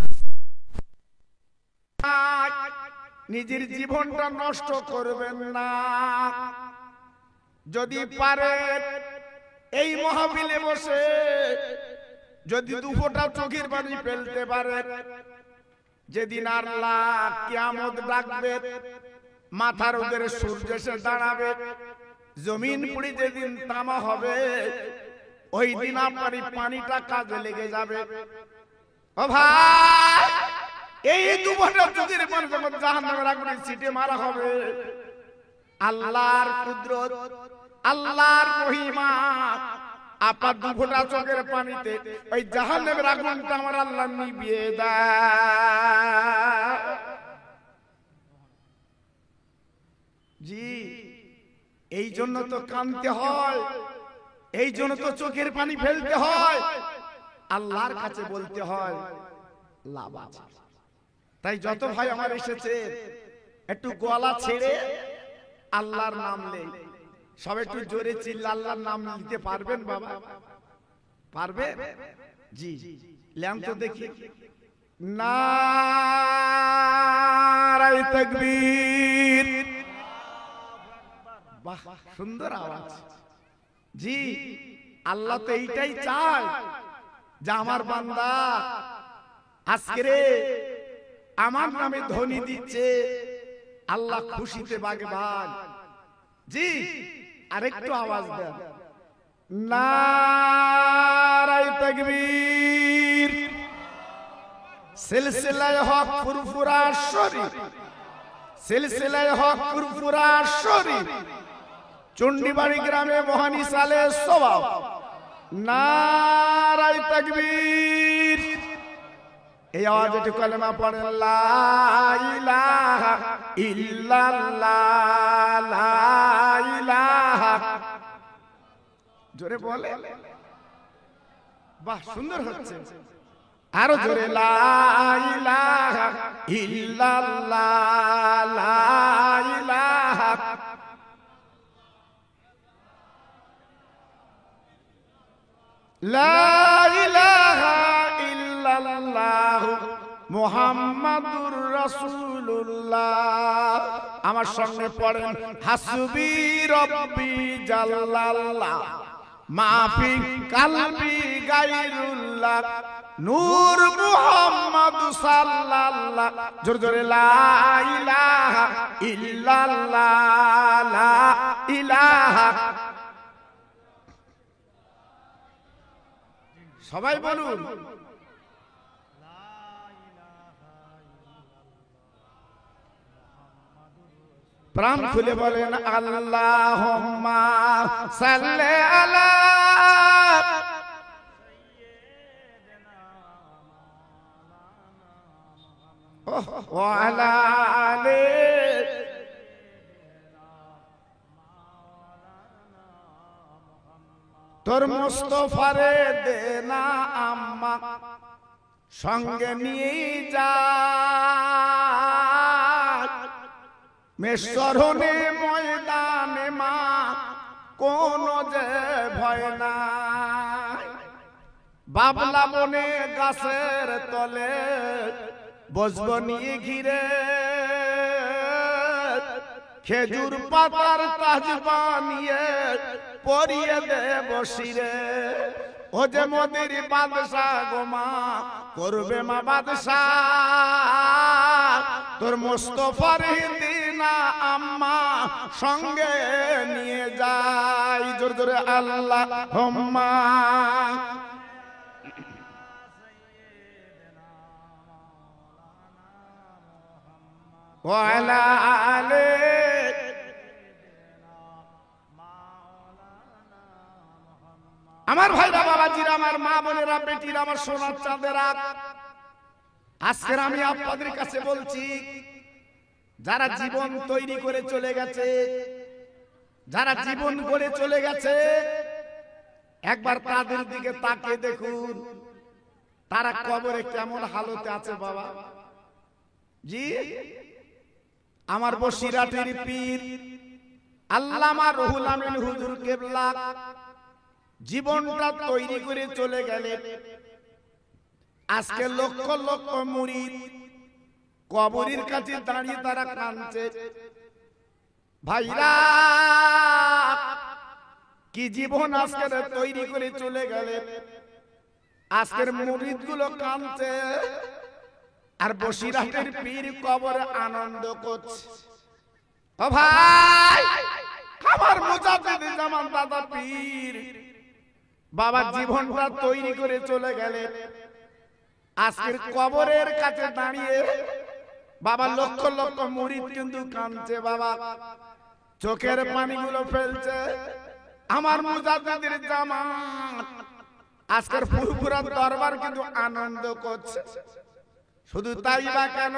নিজের জীবনটা নষ্ট করবেন না। যদি পারেন এই মাহফিলে বসে যদি দু ফোঁটা চোখের পানি ফেলতে পারেন, যেদিন আল্লাহ কিয়ামত ডাকবে, মাথার উপরে সূর্য এসে দাঁড়াবে, জমিন পুড়ি যেদিন তামা হবে, ওই দিন আপনার পানিটা কাজে লেগে যাবে। ও ভাই, এই দু ফোঁটা চোখের পানি যখন জাহান্নামের আগুনে ছিটে মারা হবে, আল্লাহর কুদরত, আল্লাহর মহিমা আপনার দু ফোঁটা চোখের পানিতে ওই জাহান্নামের আগুনটা আমার আল্লাহ নিভিয়ে দেয়। জি, এই জন্য তো কাঁদতে হয়, এই জন্য তো চোখের পানি ফেলতে হয়, আল্লাহর কাছে বলতে হয়, লাভ আছে। তাই যত ভাই আমার এসেছে একটু গলা ছেড়ে আল্লাহর নাম নেই, সব একটু জোরে চিল্লা আল্লাহর নাম নিতে পারবেন বাবা? পারবে? জি লেন তো দেখি। নারায়ে তাকবীর। বাহ, সুন্দর আওয়াজ। জি, আল্লাহ তো এইটাই চায় যে আমার বান্দা আজকে রে আমার নামে ধ্বনি দিচ্ছে, আল্লাহ খুশিতে বাগে ভাগ। জি, আরেকটু আওয়াজ দেন। নারায়ে তাকবীর। সিলসিলায়ে হক ফুরফুরা শরীফ, সিলসিলায়ে হক ফুরফুরা শরীফ, চণ্ডীবাড়ি গ্রামে মহানিসালে সওয়াব। নারায়ে তাকবীর। এই আওয়াজে একটু কালেমা পড়েন, লা ইলাহা ইল্লাল্লাহ, লা ইলাহা। জোরে বলে। বাহ, সুন্দর হচ্ছে। আরো জোরে, লা ইলাহা ইল্লাল্লাহ, লা ইলাহা। লা ইলাহা ইল্লাল্লাহ মুহাম্মাদুর রাসূলুল্লাহ। আমার সঙ্গে পড়েন, হাসবি রব্বি জাল্লাল্লাহ, মাফি কালবি গায়রুল্লাহ, নূর মুহাম্মদ সাল্লাল্লাহ। জোরে জোরে, লা ইলাহা ইল্লাল্লাহ, লা ইলাহা। সবাই বলুন, প্রাণ খুলে বলেন, আল্লাহুম্মা সাল্লি আলা ওয়া আলা আলি। তোর মুস্তাফারে দেনা আম্মা সঙ্গে নিয়ে যা, মেশরণে ময়দানে মা কোন যে ভয় নাই। বাবলা বনে গাছের তলে বসবো নিয়ে ঘিরে, খেজুর পাতার তাজ বানিয়ে পরিয়ে দেব শিরে। ও যে মোদের বাদশা গো মা, করবে মা বাদশা, তোর মুস্তাফার দিনা আম্মা সঙ্গে নিয়ে যাই। জোরে জোরে, আল্লাহুম্মা ওয়া আলা আলি। আমার ভাইরা, বাবাজিরা, আমার মা বোনেরা, বেটিরা, আমার সোনার চাঁদেরা, আজকে আমি আপনাদের কাছে বলছি, যারা জীবন তৈরি করে চলে গেছে, যারা জীবন গড়ে চলে গেছে, একবার তাদের দিকে তাকিয়ে দেখুন তারা কবরে কেমন হালতে আছে বাবা। জি, আমার বসিরাটের পীর আল্লামা রুহুল আমিন হুজুর কেবলা জীবনটা তৈরি করে চলে গেলেন। আজকে লক্ষ লক্ষ মুরিদ কবরের কাছে দাঁড়িয়ে তারা কাঁদছে। ভাইরা, কি জীবন আজকে তৈরি করে চলে গেলেন। আজকের মুরিদ গুলো কাঁদছে, আর বসিরাটের পীর কবরে আনন্দ করছে। ও ভাই, আমার মুজাদ্দিদ জামান দাদা পীর বাবা জীবনটা তৈরি করে চলে গেলেন। আজকের কবরের কাছে দাঁড়িয়ে বাবা লক্ষ লক্ষ মুরিদ কিন্তু কাঁদছে বাবা, চোখের পানিগুলো ফেলছে। আমার মুজাদ্দিদের জামান আজকের ফুরফুরা দরবার কিন্তু আনন্দ করছে। শুধু তাই বা কেন,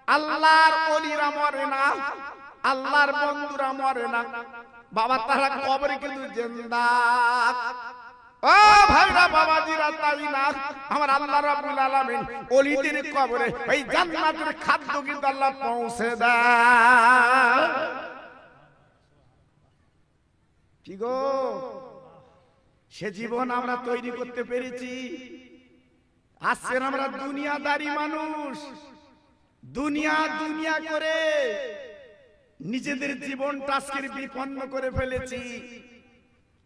আল্লাহর ওলিরা মরে না, আল্লাহর বন্ধুরা মরে না বাবা, তারা কবরে কিন্তু জিন্দা। ও ও ভাইরা বাবাজিরা তাই না, আমার আল্লাহ রাব্বুল আলামিন ওলিদের কবরে এই জান্নাতের খাদ্য কিন্তু আল্লাহ পৌঁছে দেয়। কি গো, সে জীবন আমরা তৈরি করতে পেরেছি? আজকে আমরা দুনিয়াদারি মানুষ, দুনিয়া দুনিয়া করে নিজেদের জীবনটা আজকে বিপন্ন করে ফেলেছি।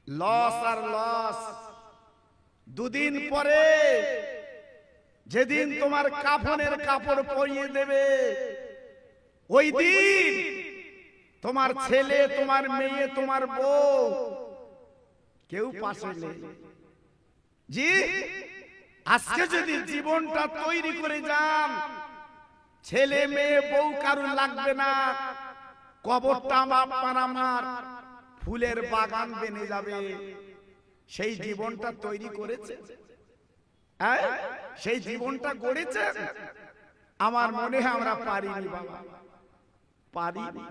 লস আর লস। দুদিন পরে যেদিন তোমার কাফনের কাপড় পরিয়ে দেবে, ওই দিন তোমার ছেলে, তোমার মেয়ে, তোমার বউ কেউ পাশে নেই। জি, আজকে যদি জীবনটা তৈরি করে যান, ছেলে মেয়ে বউ কারু লাগবে না, কবরটা আমার ফুলের বাগান বেনে যাবে। সেই জীবনটা তৈরি করেছে, সেই জীবনটা গড়েছে। আমার মনে হয় আমরা পারিনি বাবা, পারিনি।